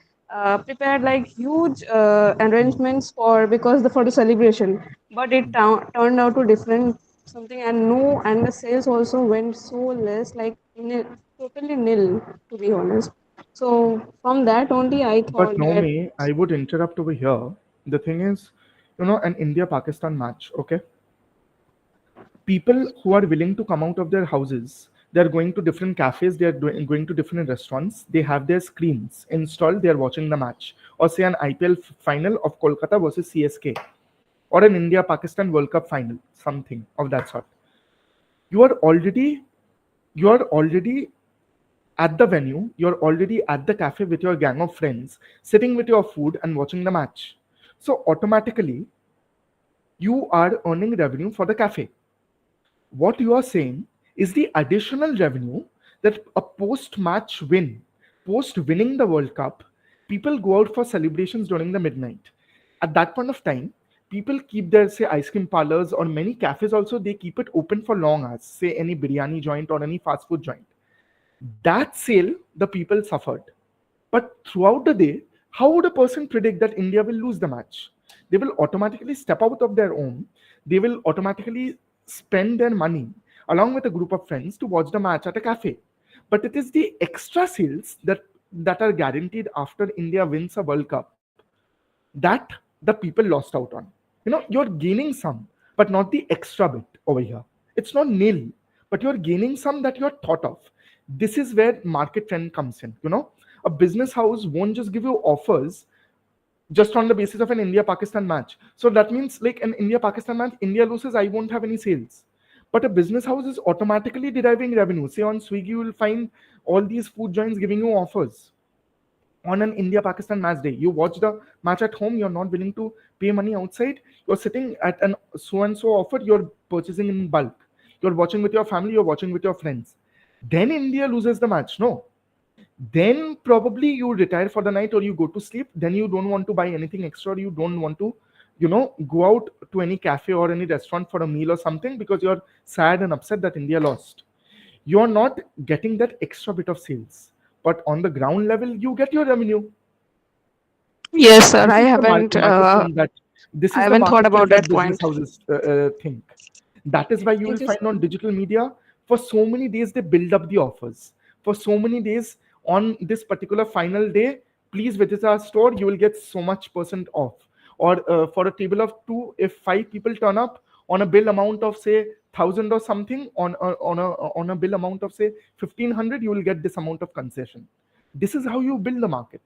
prepared like huge arrangements for the celebration. But it turned out to different something, and no, and the sales also went so less, like totally nil, to be honest. So from that only, I But thought no, that. me, I would interrupt over here. The thing is, an India-Pakistan match, okay? People who are willing to come out of their houses, they're going to different cafes, they're going to different restaurants, they have their screens installed, they're watching the match. Or say an IPL final of Kolkata versus CSK, or an India-Pakistan World Cup final, something of that sort. You are already at the venue, you're already at the cafe with your gang of friends, sitting with your food and watching the match. So automatically, you are earning revenue for the cafe. What you are saying is the additional revenue that a post-match win, post-winning the World Cup, people go out for celebrations during the midnight. At that point of time, people keep their, say, ice cream parlors or many cafes also, they keep it open for long hours, say any biryani joint or any fast food joint. That sale, the people suffered. But throughout the day, How would a person predict that India will lose the match? They will automatically step out of their home. They will automatically spend their money along with a group of friends to watch the match at a cafe. But it is the extra sales that are guaranteed after India wins a World Cup that the people lost out on. You're gaining some, but not the extra bit over here. It's not nil, but you're gaining some that you're thought of. This is where market trend comes in. A business house won't just give you offers just on the basis of an India Pakistan match. So that means, like, an India Pakistan match, India loses, I won't have any sales. But a business house is automatically deriving revenue. Say on Swiggy, you will find all these food joints giving you offers on an India Pakistan match day. You watch the match at home, you're not willing to pay money outside, you're sitting at an so and so offer, you're purchasing in bulk. You're watching with your family, you're watching with your friends. Then India loses the match. No. Then probably you retire for the night or you go to sleep. Then you don't want to buy anything extra. You don't want to, go out to any cafe or any restaurant for a meal or something because you're sad and upset that India lost. You're not getting that extra bit of sales. But on the ground level, you get your revenue. Yes, sir. This I is the haven't. market trend that this I is the haven't thought market trend about that that business point. houses think. That is why you will Thank you, find sir. on digital media for so many days they build up the offers. For so many days on this particular final day, please visit our store. You will get so much percent off. Or for a table of two, if 5 people turn up on a bill amount of say 1,000 or something, on a bill amount of say 1,500, you will get this amount of concession. This is how you build the market.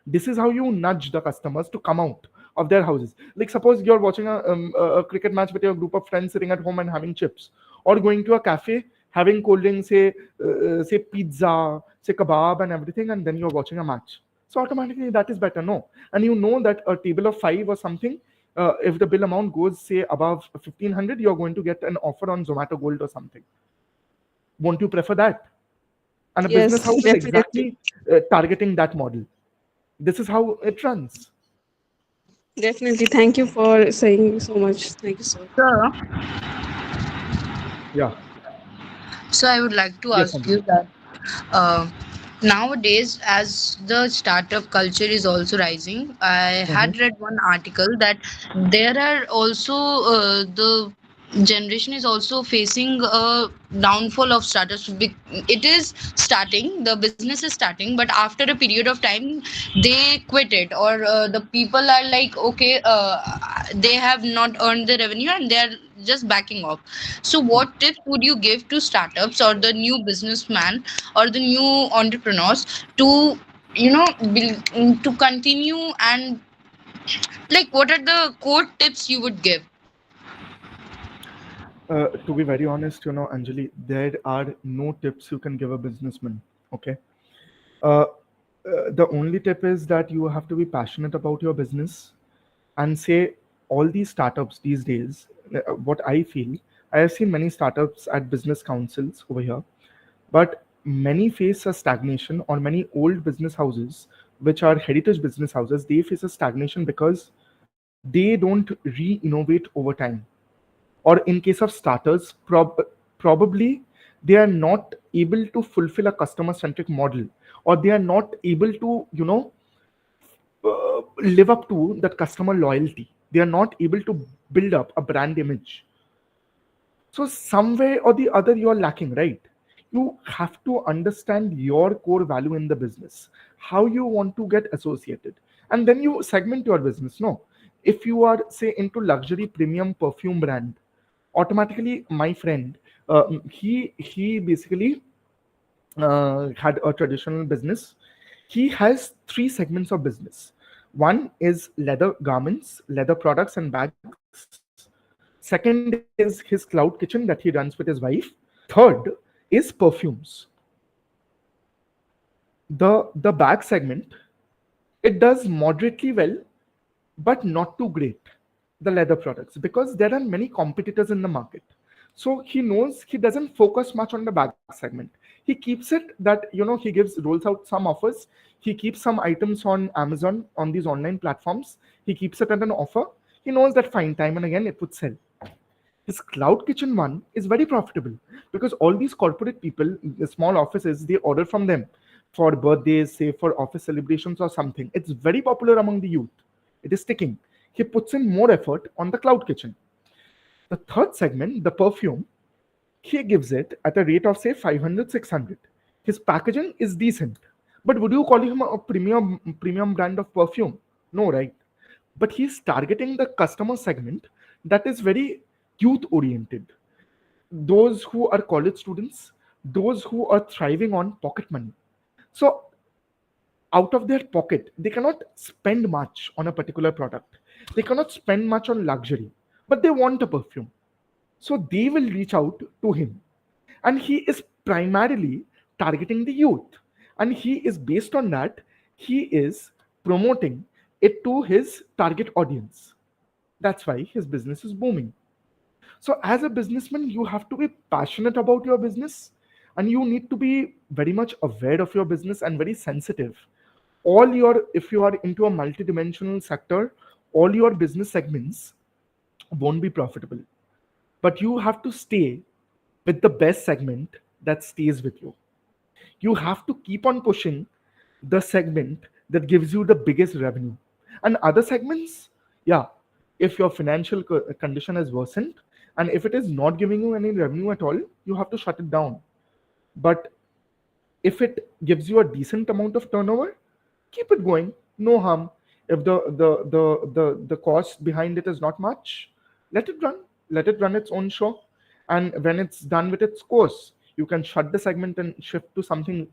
This is how you nudge the customers to come out of their houses. Like suppose you're watching a cricket match with your group of friends sitting at home and having chips, or going to a cafe having cold drinks, say pizza, say kebab and everything, and then you're watching a match. So automatically that is better, no? And you know that a table of 5 or something, if the bill amount goes say above 1,500, you're going to get an offer on Zomato Gold or something. Won't you prefer that? And a business Yes, house is definitely. exactly targeting that model. This is how it runs. Definitely. Thank you for saying so much. Thank you, sir. So, Yeah. so I would like to Yes, ask you Anjali. that uh, nowadays, as the startup culture is also rising, I Mm-hmm. had read one article that there are also the generation is also facing a downfall of startups. It is starting, the business is starting, but after a period of time, they quit it, or the people are like, okay, they have not earned the revenue and they are just backing off. So, what tips would you give to startups or the new businessman or the new entrepreneurs to, to continue, and like, what are the core tips you would give? To be very honest, Anjali, there are no tips you can give a businessman. Okay. Uh, the only tip is that you have to be passionate about your business and say all these startups these days. What I feel, I have seen many startups at business councils over here, but many face a stagnation, or many old business houses, which are heritage business houses, they face a stagnation because they don't re-innovate over time. Or in case of starters, probably they are not able to fulfill a customer centric model, or they are not able to live up to that customer loyalty. They are not able to build up a brand image. So some way or the other you are lacking, right? You have to understand your core value in the business, how you want to get associated, and then you segment your business. No, if you are say into luxury premium perfume brand, automatically my friend, he basically had a traditional business. He has 3 segments of business. One is leather garments, leather products and bags. Second is his cloud kitchen that he runs with his wife. Third is perfumes. The bag segment, it does moderately well, but not too great, the leather products, because there are many competitors in the market. So he knows he doesn't focus much on the bag segment. He keeps it that he rolls out some offers. He keeps some items on Amazon, on these online platforms. He keeps it at an offer. He knows that fine, time and again it would sell. His cloud kitchen one is very profitable because all these corporate people, the small offices, they order from them for birthdays, say for office celebrations or something. It's very popular among the youth. It is sticking. He puts in more effort on the cloud kitchen. The third segment, the perfume, he gives it at a rate of say 500, 600. His packaging is decent. But would you call him a premium brand of perfume? No, right? But he's targeting the customer segment that is very youth oriented. Those who are college students, those who are thriving on pocket money. So out of their pocket, they cannot spend much on a particular product. They cannot spend much on luxury, but they want a perfume. So they will reach out to him. And he is primarily targeting the youth. And he is based on that, he is promoting it to his target audience. That's why his business is booming. So, as a businessman, you have to be passionate about your business and you need to be very much aware of your business and very sensitive. If you are into a multidimensional sector, all your business segments won't be profitable. But you have to stay with the best segment that stays with you. You have to keep on pushing the segment that gives you the biggest revenue. And other segments, yeah, if your financial condition has worsened and if it is not giving you any revenue at all, you have to shut it down. But if it gives you a decent amount of turnover, keep it going. No harm. If the cost behind it is not much, let it run. Let it run its own show. And when it's done with its course, you can shut the segment and shift to something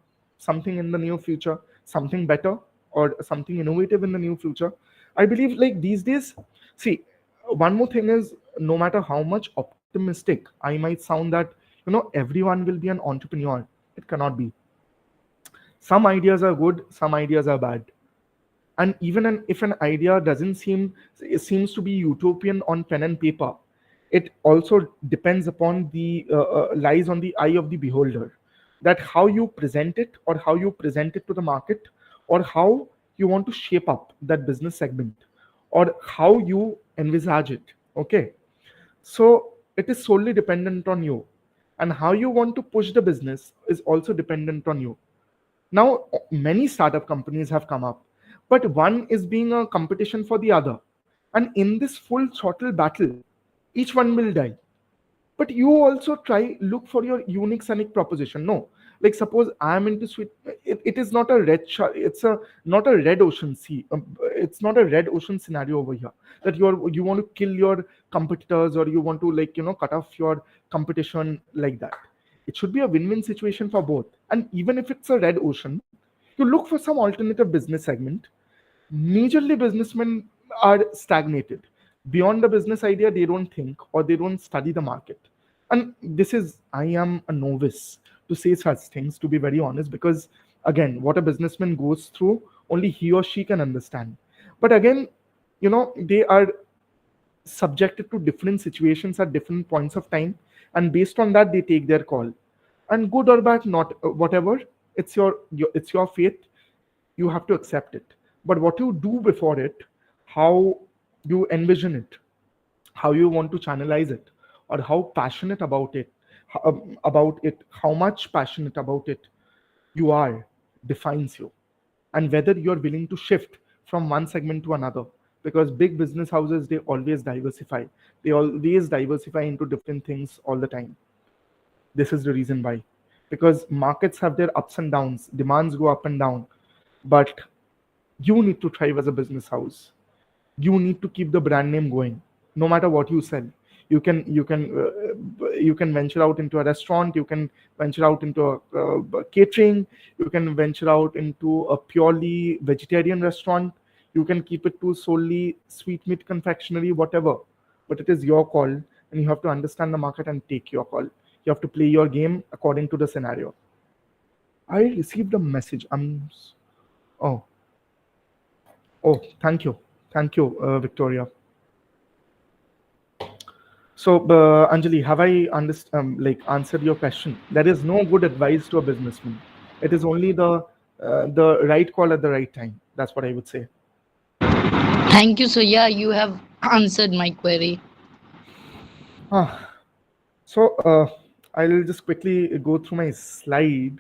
in the near future, something better or something innovative in the near future. I believe like these days, see, one more thing is no matter how much optimistic I might sound that, everyone will be an entrepreneur. It cannot be. Some ideas are good, some ideas are bad. And even if an idea it seems to be utopian on pen and paper, it also depends upon the lies on the eye of the beholder, that how you present it or how you present it to the market or how you want to shape up that business segment or how you envisage it. Okay, so it is solely dependent on you, and how you want to push the business is also dependent on you. Now many startup companies have come up, but one is being a competition for the other, and in this full throttle battle, each one will die. But you also look for your unique scenic proposition. No, like suppose I'm into sweet, it is not a it's not a red ocean sea. It's not a red ocean scenario over here that you want to kill your competitors or you want to cut off your competition like that. It should be a win-win situation for both. And even if it's a red ocean, you look for some alternative business segment. Majorly businessmen are stagnated. Beyond the business idea, they don't think or they don't study the market. And I am a novice to say such things, to be very honest, because again, what a businessman goes through, only he or she can understand. But again, they are subjected to different situations at different points of time, and based on that, they take their call. And good or bad, not whatever, it's your fate. You have to accept it. But what you do before it, how you envision it, how you want to channelize it, or how passionate about it, how much passionate about it you are, defines you. And whether you're willing to shift from one segment to another, because big business houses, they always diversify into different things all the time. This is the reason why, because markets have their ups and downs, demands go up and down, but you need to thrive as a business house. You need to keep the brand name going no matter what you sell. You can venture out into a restaurant, you can venture out into a catering, you can venture out into a purely vegetarian restaurant, you can keep it to solely sweet meat confectionery, whatever. But it is your call, and you have to understand the market and take your call. You have to play your game according to the scenario. I received a message. Oh, thank you, Victoria. So, Anjali, have I answered your question? There is no good advice to a businessman. It is only the right call at the right time. That's what I would say. Thank you. So yeah, you have answered my query. So I'll just quickly go through my slide.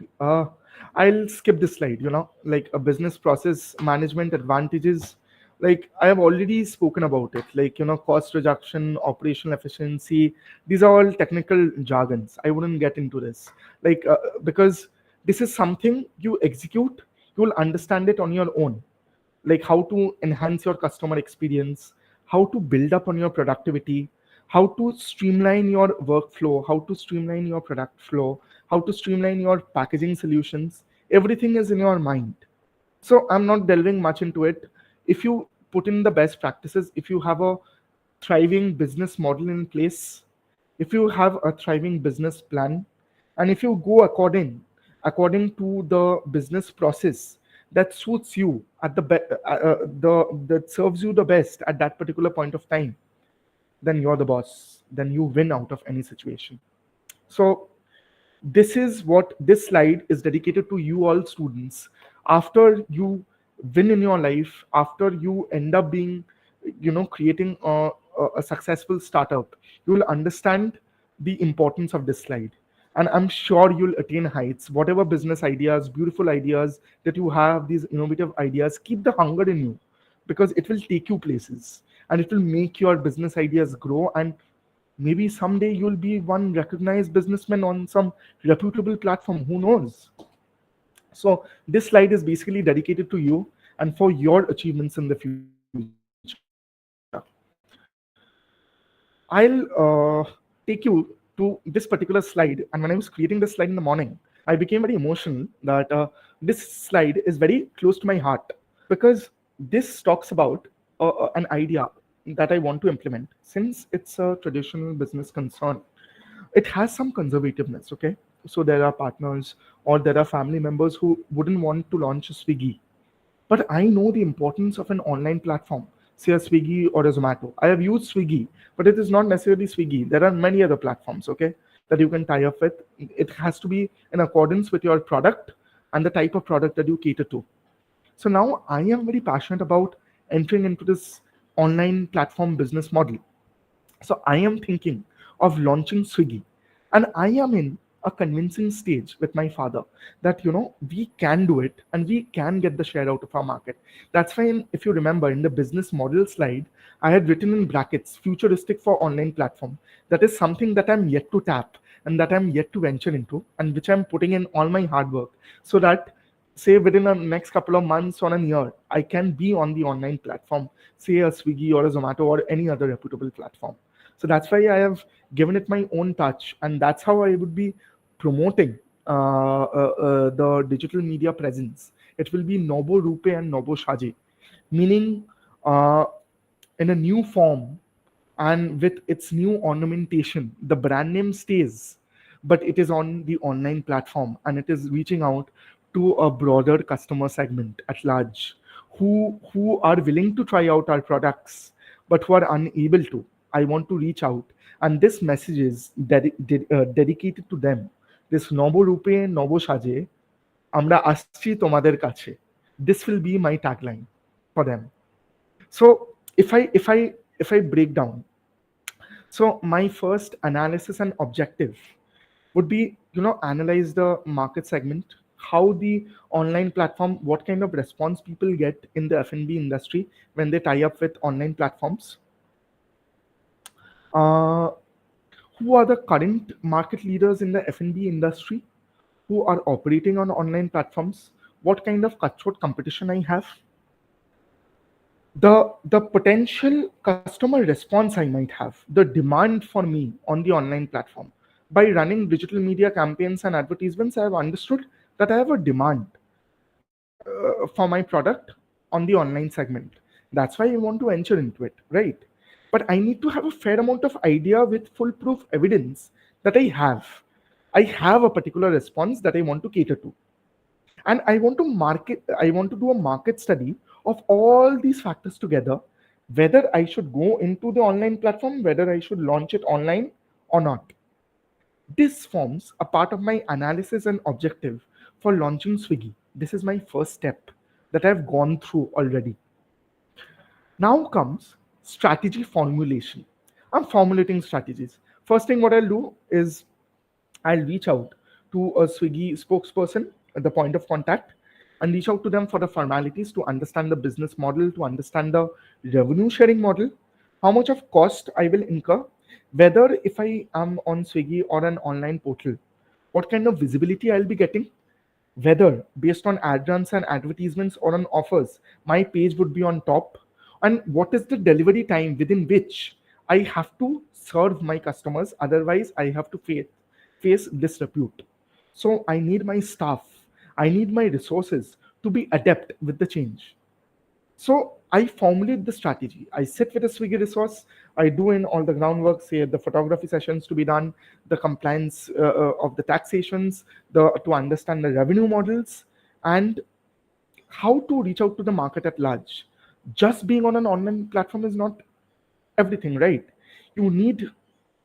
I'll skip this slide, like a business process management advantages. Like I have already spoken about it, like, cost reduction, operational efficiency. These are all technical jargons. I wouldn't get into this. Like, because this is something you execute, you will understand it on your own. Like how to enhance your customer experience, how to build up on your productivity, how to streamline your workflow, how to streamline your product flow, how to streamline your packaging solutions. Everything is in your mind. So I'm not delving much into it. If you put in the best practices, if you have a thriving business model in place, if you have a thriving business plan, and if you go according to the business process that suits you at the that serves you the best at that particular point of time, then you're the boss. Then you win out of any situation. So this is what this slide is dedicated to you all students. After you win in your life, after you end up being, creating a successful startup, you will understand the importance of this slide. And I'm sure you'll attain heights. Whatever business ideas, beautiful ideas that you have, these innovative ideas, keep the hunger in you, because it will take you places and it will make your business ideas grow. And maybe someday you'll be one recognized businessman on some reputable platform. Who knows? So this slide is basically dedicated to you and for your achievements in the future. I'll take you to this particular slide. And when I was creating this slide in the morning, I became very emotional that this slide is very close to my heart, because this talks about an idea that I want to implement. Since it's a traditional business concern, it has some conservativeness, okay? So there are partners or there are family members who wouldn't want to launch a Swiggy. But I know the importance of an online platform, say a Swiggy or a Zomato. I have used Swiggy, but it is not necessarily Swiggy. There are many other platforms, okay, that you can tie up with. It has to be in accordance with your product and the type of product that you cater to. So now I am very passionate about entering into this online platform business model. So I am thinking of launching Swiggy, and I am in a convincing stage with my father that we can do it and we can get the share out of our market. That's why, if you remember, in the business model slide, I had written in brackets futuristic for online platform. That is something that I'm yet to tap and that I'm yet to venture into, and which I'm putting in all my hard work, so that say within the next couple of months or a year, I can be on the online platform, say a Swiggy or a Zomato or any other reputable platform. So that's why I have given it my own touch, and that's how I would be promoting the digital media presence. It will be Nobo Rupe and Nobo Shaje, meaning uh, in a new form and with its new ornamentation. The brand name stays, but it is on the online platform and it is reaching out to a broader customer segment at large, who are willing to try out our products but who are unable to. I want to reach out, and this message is dedicated to them. This Nobo Rupe, Nobo Saje, আমরা আসছি তোমাদের কাছে. This will be my tagline for them. So if I break down, so my first analysis and objective would be, analyze the market segment, how the online platform, what kind of response people get in the F&B industry when they tie up with online platforms. Who are the current market leaders in the F&B industry who are operating on online platforms? What kind of cutthroat competition I have? The potential customer response I might have, the demand for me on the online platform. By running digital media campaigns and advertisements, I have understood that I have a demand for my product on the online segment. That's why I want to enter into it, right? But I need to have a fair amount of idea with foolproof evidence that I have a particular response that I want to cater to. And I want to do a market study of all these factors together, whether I should go into the online platform, whether I should launch it online or not. This forms a part of my analysis and objective for launching Swiggy. This is my first step that I've gone through already. Now comes strategy formulation. I'm formulating strategies. First thing what I'll do is I'll reach out to a Swiggy spokesperson, the point of contact, and reach out to them for the formalities to understand the business model, to understand the revenue sharing model, how much of cost I will incur, whether if I am on Swiggy or an online portal, what kind of visibility I'll be getting, whether based on ad runs and advertisements or on offers, my page would be on top, and what is the delivery time within which I have to serve my customers, otherwise I have to face disrepute. So I need my staff, I need my resources to be adept with the change. So I formulate the strategy. I sit with a Swiggy resource. I do in all the groundwork, say the photography sessions to be done, the compliance of the taxations, the to understand the revenue models, and how to reach out to the market at large. Just being on an online platform is not everything, right? You need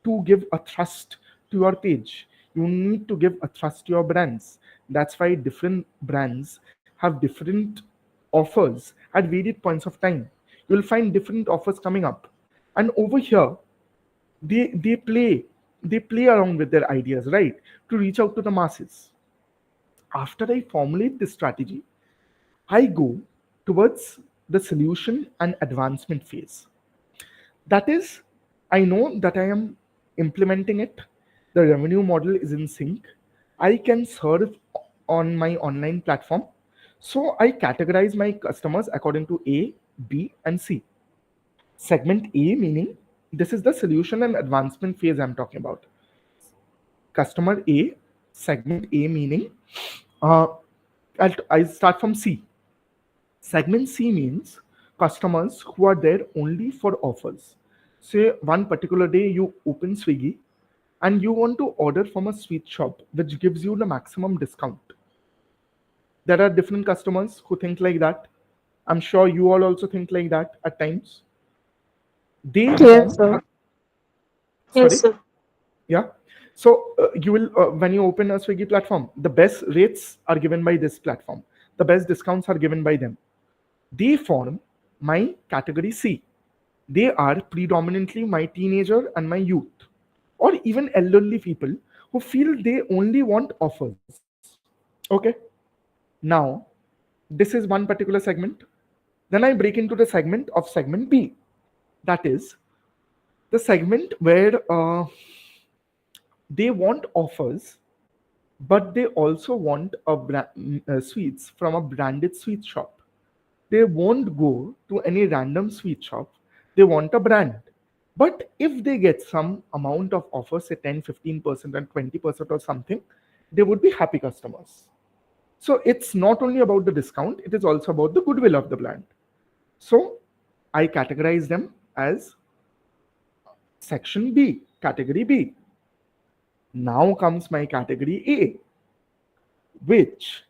to give a thrust to your page. You need to give a thrust to your brands. That's why different brands have different offers at varied points of time. You'll find different offers coming up. And over here, they play around with their ideas, right? To reach out to the masses. After I formulate this strategy, I go towards the solution and advancement phase. That is, I know that I am implementing it. The revenue model is in sync. I can serve on my online platform. So I categorize my customers according to A, B, and C. Segment A meaning this is the solution and advancement phase I'm talking about. Customer A, segment A meaning uh, I start from C. Segment C means customers who are there only for offers. Say one particular day you open Swiggy and you want to order from a sweet shop which gives you the maximum discount. There are different customers who think like that. I'm sure you all also think like that at times. They Yes, form sir. a, Yes, sorry, sir. yeah. So you will when you open a Swiggy platform, the best rates are given by this platform. The best discounts are given by them. They form my category C. They are predominantly my teenager and my youth, or even elderly people who feel they only want offers. Okay. Now, this is one particular segment. Then I break into the segment of segment B. That is the segment where they want offers, but they also want sweets from a branded sweet shop. They won't go to any random sweet shop. They want a brand. But if they get some amount of offers, say 10, 15%, and 20% or something, they would be happy customers. So it's not only about the discount, it is also about the goodwill of the brand. So I categorize them as section B, category B. Now comes my category A, which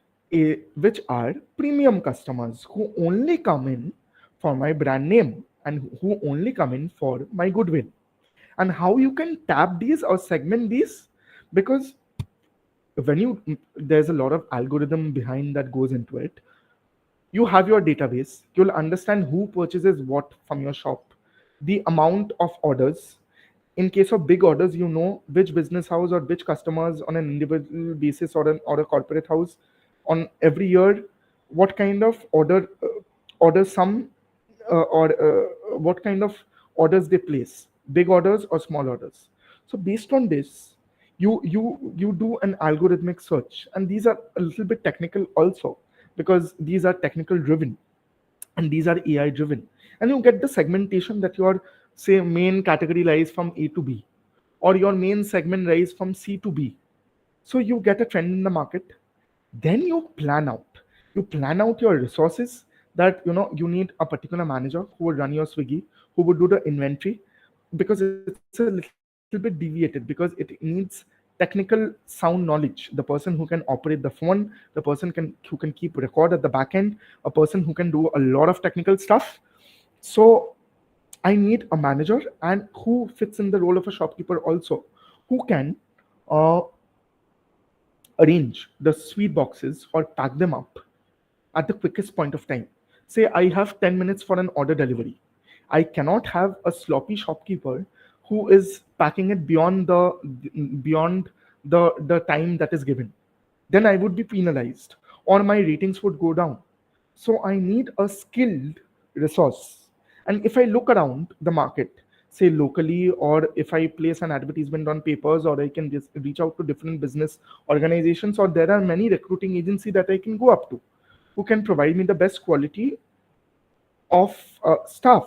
are premium customers who only come in for my brand name and who only come in for my goodwill. And how you can tap these or segment these, because when you there's a lot of algorithm behind that goes into it. You have your database, you'll understand who purchases what from your shop, the amount of orders. In case of big orders, you know which business house or which customers on an individual basis or a corporate house on every year, what kind of order sum or what kind of orders they place, big orders or small orders. So based on this, you do an algorithmic search, and these are a little bit technical also, because these are technical driven and these are AI driven. And you get the segmentation that your say main category lies from A to B, or your main segment lies from C to B. So you get a trend in the market. Then you plan out your resources, that you need a particular manager who would run your Swiggy, who would do the inventory, because it's a little bit deviated, because it needs technical sound knowledge. The person who can operate the phone, the person who can keep record at the back end, a person who can do a lot of technical stuff. So I need a manager and who fits in the role of a shopkeeper also, who can uh, arrange the sweet boxes or pack them up at the quickest point of time. Say I have 10 minutes for an order delivery. I cannot have a sloppy shopkeeper who is packing it beyond the time that is given. then I would be penalized or my ratings would go down. So I need a skilled resource. And if I look around the market, say locally, or if I place an advertisement on papers, or I can just reach out to different business organizations, or there are many recruiting agencies that I can go up to who can provide me the best quality of staff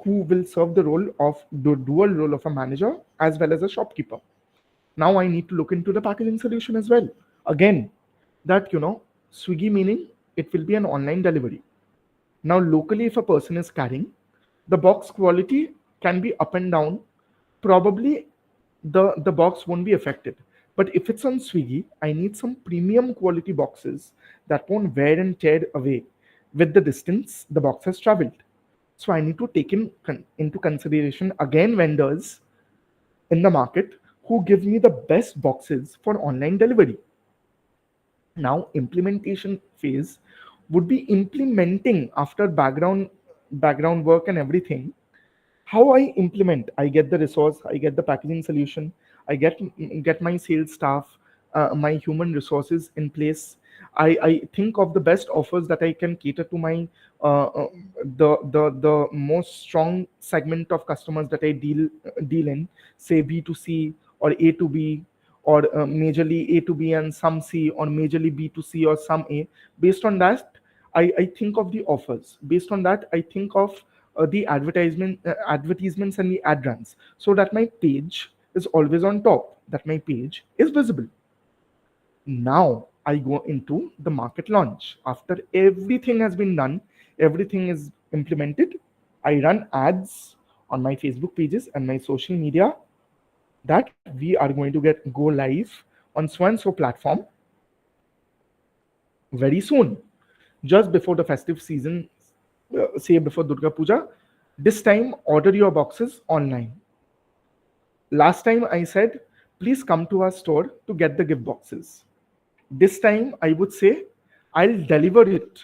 who will serve the role of the dual role of a manager as well as a shopkeeper. Now I need to look into the packaging solution as well. Again, that Swiggy meaning it will be an online delivery. Now locally, if a person is carrying, the box quality can be up and down. Probably the box won't be affected. But if it's on Swiggy, I need some premium quality boxes that won't wear and tear away with the distance the box has traveled. So I need to take into consideration again vendors in the market who give me the best boxes for online delivery. Now implementation phase would be implementing after background work and everything. How I implement, I get the resource, I get the packaging solution, I get my sales staff, my human resources in place. I think of the best offers that I can cater to my the most strong segment of customers that I deal in, say B2C or A to B, or majorly A to B and some C, or majorly B to C or some A. Based on that, I think of the offers. Based on that, I think of the advertisements and the ad runs, so that my page is always on top, that my page is visible. Now I go into the market launch. After everything has been done, everything is implemented, I run ads on my Facebook pages and my social media that we are going to go live on so and so platform very soon, just before the festive season, say before Durga Puja. This time, order your boxes online. Last time I said, please come to our store to get the gift boxes. This time I would say, I'll deliver it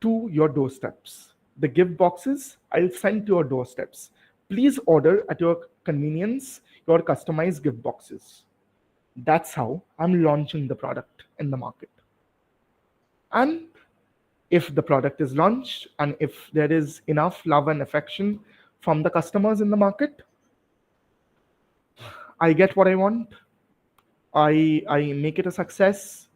to your doorsteps. The gift boxes I'll send to your doorsteps. Please order at your convenience your customized gift boxes. That's how I'm launching the product in the market. And if the product is launched and if there is enough love and affection from the customers in the market, I get what I want. I make it a success.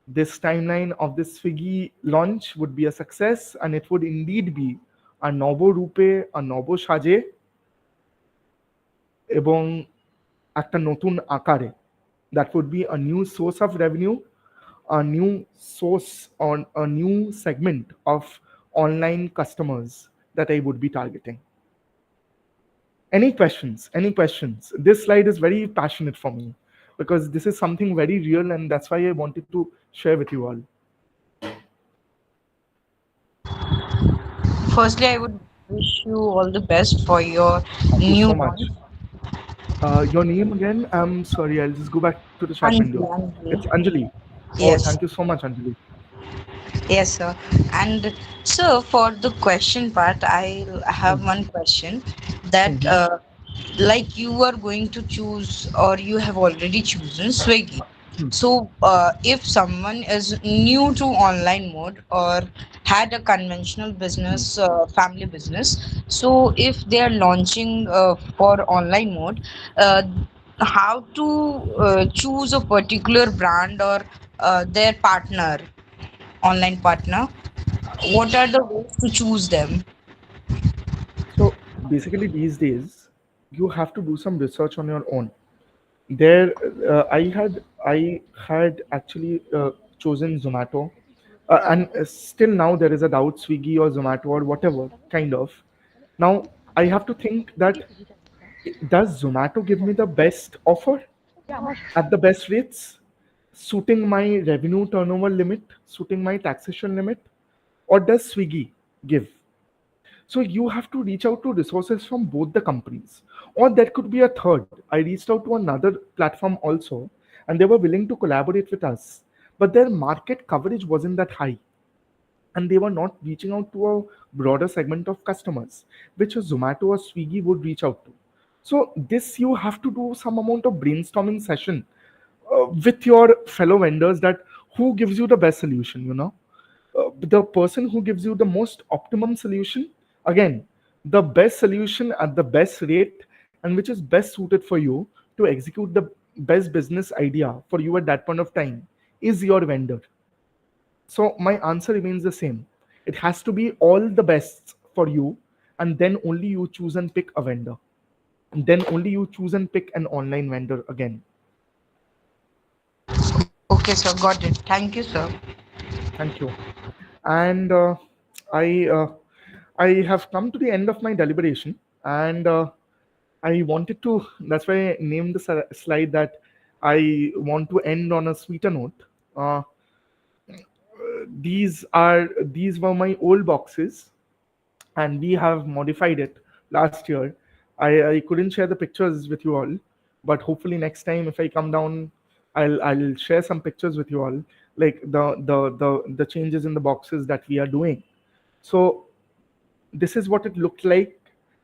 This timeline of this Swiggy launch would be a success, and it would indeed be a Nobo Rupe, a Nobo Saje, এবং একটা নতুন আকারে. That would be a new source of revenue, a new source on a new segment of online customers that I would be targeting. Any questions? Any questions? This slide is very passionate for me because this is something very real, and that's why I wanted to share with you all. Firstly, I would wish you all the best for your Thank you new so much. launch. Your name again? I'm sorry, I'll just go back to the chat window. Anjali, It's Anjali. Anjali. Oh, Yes. thank you so much, Anjali. Yes, sir. And sir, for the question part, I have one question that like you are going to choose or you have already chosen Swiggy. So, if someone is new to online mode or had a conventional business, family business, so if they are launching for online mode, uh, how to choose a particular brand or their partner, online partner? What are the ways to choose them? So basically, these days, you have to do some research on your own. There, I had actually chosen Zomato, and still now there is a doubt Swiggy or Zomato or whatever kind of. Now I have to think that, does Zomato give me the best offer at the best rates, suiting my revenue turnover limit, suiting my taxation limit, or does Swiggy give? So you have to reach out to resources from both the companies, or there could be a third. I reached out to another platform also, and they were willing to collaborate with us, but their market coverage wasn't that high, and they were not reaching out to a broader segment of customers, which a Zomato or Swiggy would reach out to. So this, you have to do some amount of brainstorming session with your fellow vendors that who gives you the best solution, the person who gives you the most optimum solution, again, the best solution at the best rate, and which is best suited for you to execute the best business idea for you at that point of time, is your vendor. So my answer remains the same. It has to be all the best for you, and then only you choose and pick a vendor. And then only you choose and pick an online vendor again. Okay, sir, got it. Thank you, sir. Thank you. And I I have come to the end of my deliberation, and I wanted to. That's why I named the slide that I want to end on a sweeter note. Uh, these were my old boxes, and we have modified it last year. I couldn't share the pictures with you all, but hopefully next time if I come down, I'll share some pictures with you all, like the changes in the boxes that we are doing. So this is what it looked like,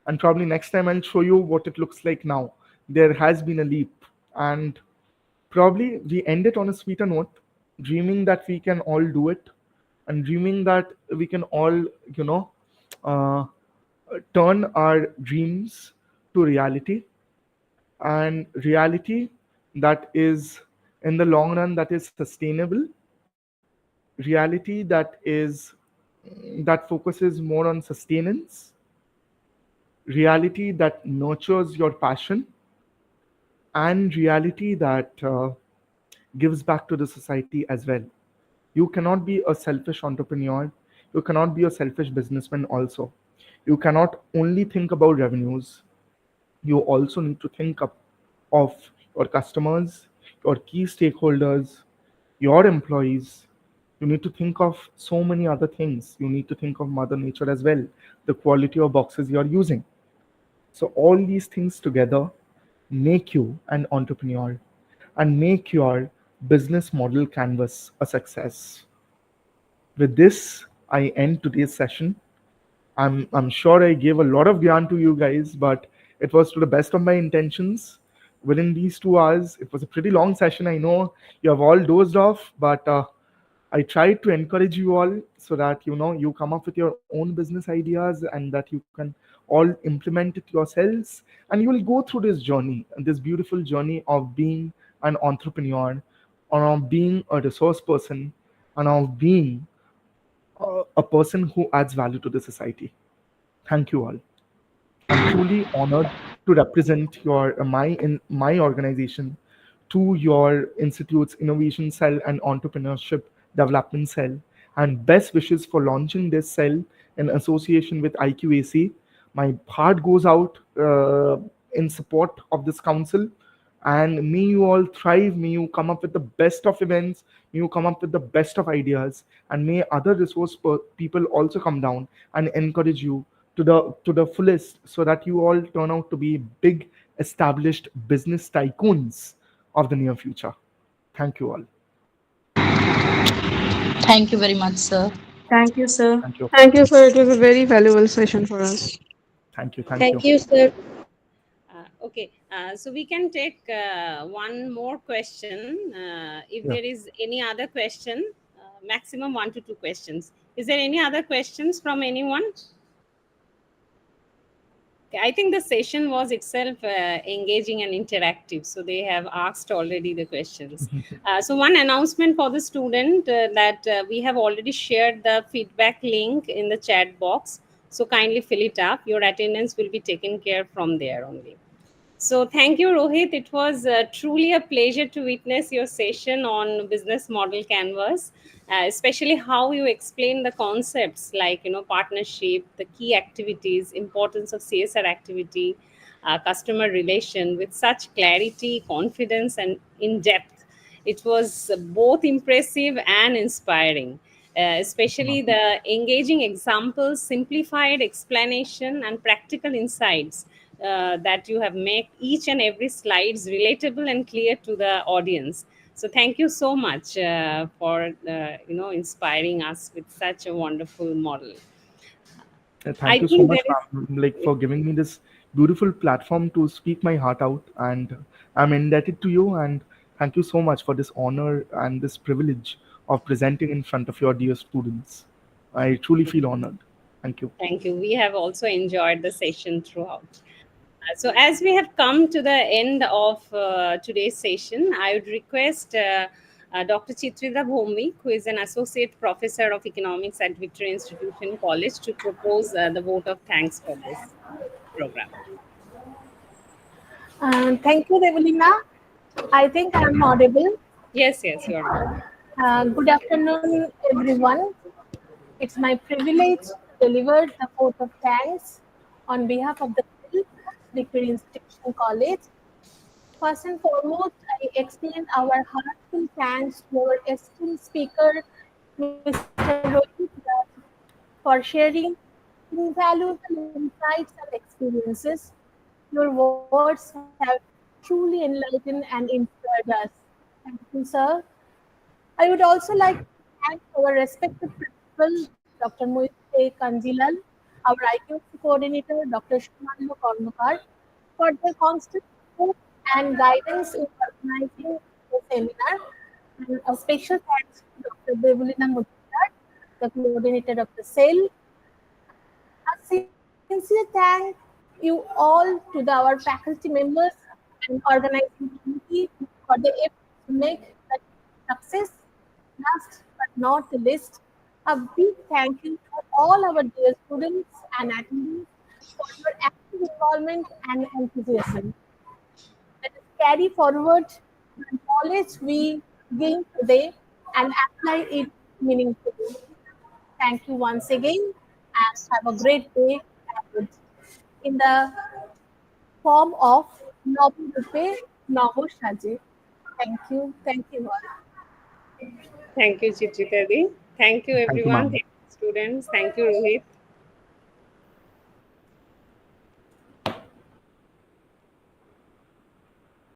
and probably next time I'll show you what it looks like now. There has been a leap, and probably we end it on a sweeter note, dreaming that we can all do it, and dreaming that we can all, uh, turn our dreams to reality, and reality that is, in the long run, that is sustainable, reality that focuses more on sustenance, reality that nurtures your passion, and reality that gives back to the society as well. You cannot be a selfish entrepreneur. You cannot be a selfish businessman also. You cannot only think about revenues. You also need to think of your customers, your key stakeholders, your employees. You need to think of so many other things. You need to think of Mother Nature as well, the quality of boxes you're using. So all these things together make you an entrepreneur and make your business model canvas a success. With this, I end today's session. I'm sure I gave a lot of gyan to you guys, but it was to the best of my intentions. Within these 2 hours, it was a pretty long session. I know you have all dozed off, but I tried to encourage you all so that you come up with your own business ideas and that you can all implement it yourselves, and you will go through this journey, this beautiful journey of being an entrepreneur, or of being a resource person, and of being a person who adds value to the society. Thank you all. I'm truly honored to represent my organization to your institute's innovation cell and entrepreneurship development cell, and best wishes for launching this cell in association with IQAC. My heart goes out in support of this council, and may you all thrive. May you come up with the best of events. May you come up with the best of ideas, and may other people also come down and encourage you to the fullest, so that you all turn out to be big established business tycoons of the near future. Thank you all. Thank you very much, sir. Thank you, sir. Thank you. Thank you, sir. It was a very valuable session for us. Thank you. Thank Thank you. you, sir. Okay, so we can take one more question. If Yeah. there is any other question, maximum 1 to 2 questions. Is there any other questions from anyone? Okay, I think the session was itself engaging and interactive, so they have asked already the questions. So one announcement for the student, that we have already shared the feedback link in the chat box. So kindly fill it up. Your attendance will be taken care from there only. So thank you, Rohit. It was truly a pleasure to witness your session on business model canvas, especially how you explain the concepts like partnership, the key activities, importance of CSR activity, customer relation with such clarity, confidence, and in depth. It was both impressive and inspiring. Especially the engaging examples, simplified explanation, and practical insights that you have made each and every slides relatable and clear to the audience. So thank you so much for inspiring us with such a wonderful model. I Thank you so think much, there is. ma'am, like for giving me this beautiful platform to speak my heart out, and I'm indebted to you. And Thank you so much for this honor and this privilege of presenting in front of your dear students. I truly feel honored. Thank you. Thank you. We have also enjoyed the session throughout. So, as we have come to the end of today's session, I would request Dr. Chitrida Bhomik, who is an associate professor of economics at Victoria Institution College, to propose the vote of thanks for this program. Thank you, Devalina. I think I'm audible. Yes, yes, you are. Good afternoon, everyone. It's my privilege to deliver the vote of thanks on behalf of the Victoria Institution College. First and foremost, I extend our heartfelt thanks to our esteemed speaker, Mr. Rohit Raj, for sharing invaluable insights and experiences. Your words have truly enlightened and inspired us. Thank you, sir. I would also like to thank our respected principal, Dr. Moite Kanjilal, our IQAC coordinator, Dr. Shumanlu Kormakar, for their constant support and guidance in organizing the seminar. And a special thanks to Dr. Devalina Mujumdar, the coordinator of the SAIL. A sincere thank you all to our faculty members and organizing committee for the efforts to make the success. Last but not the least, a big thank you to all our dear students and attendees for your active involvement and enthusiasm. Let us carry forward the knowledge we gained today and apply it meaningfully. Thank you once again and have a great day ahead. In the form of Nobu Rupe, Nobu Shaje. Thank you all. Thank you, Chitrita Di. Thank you, Thank you, everyone. ma'am. Thank you, students. Thank you, Rohit.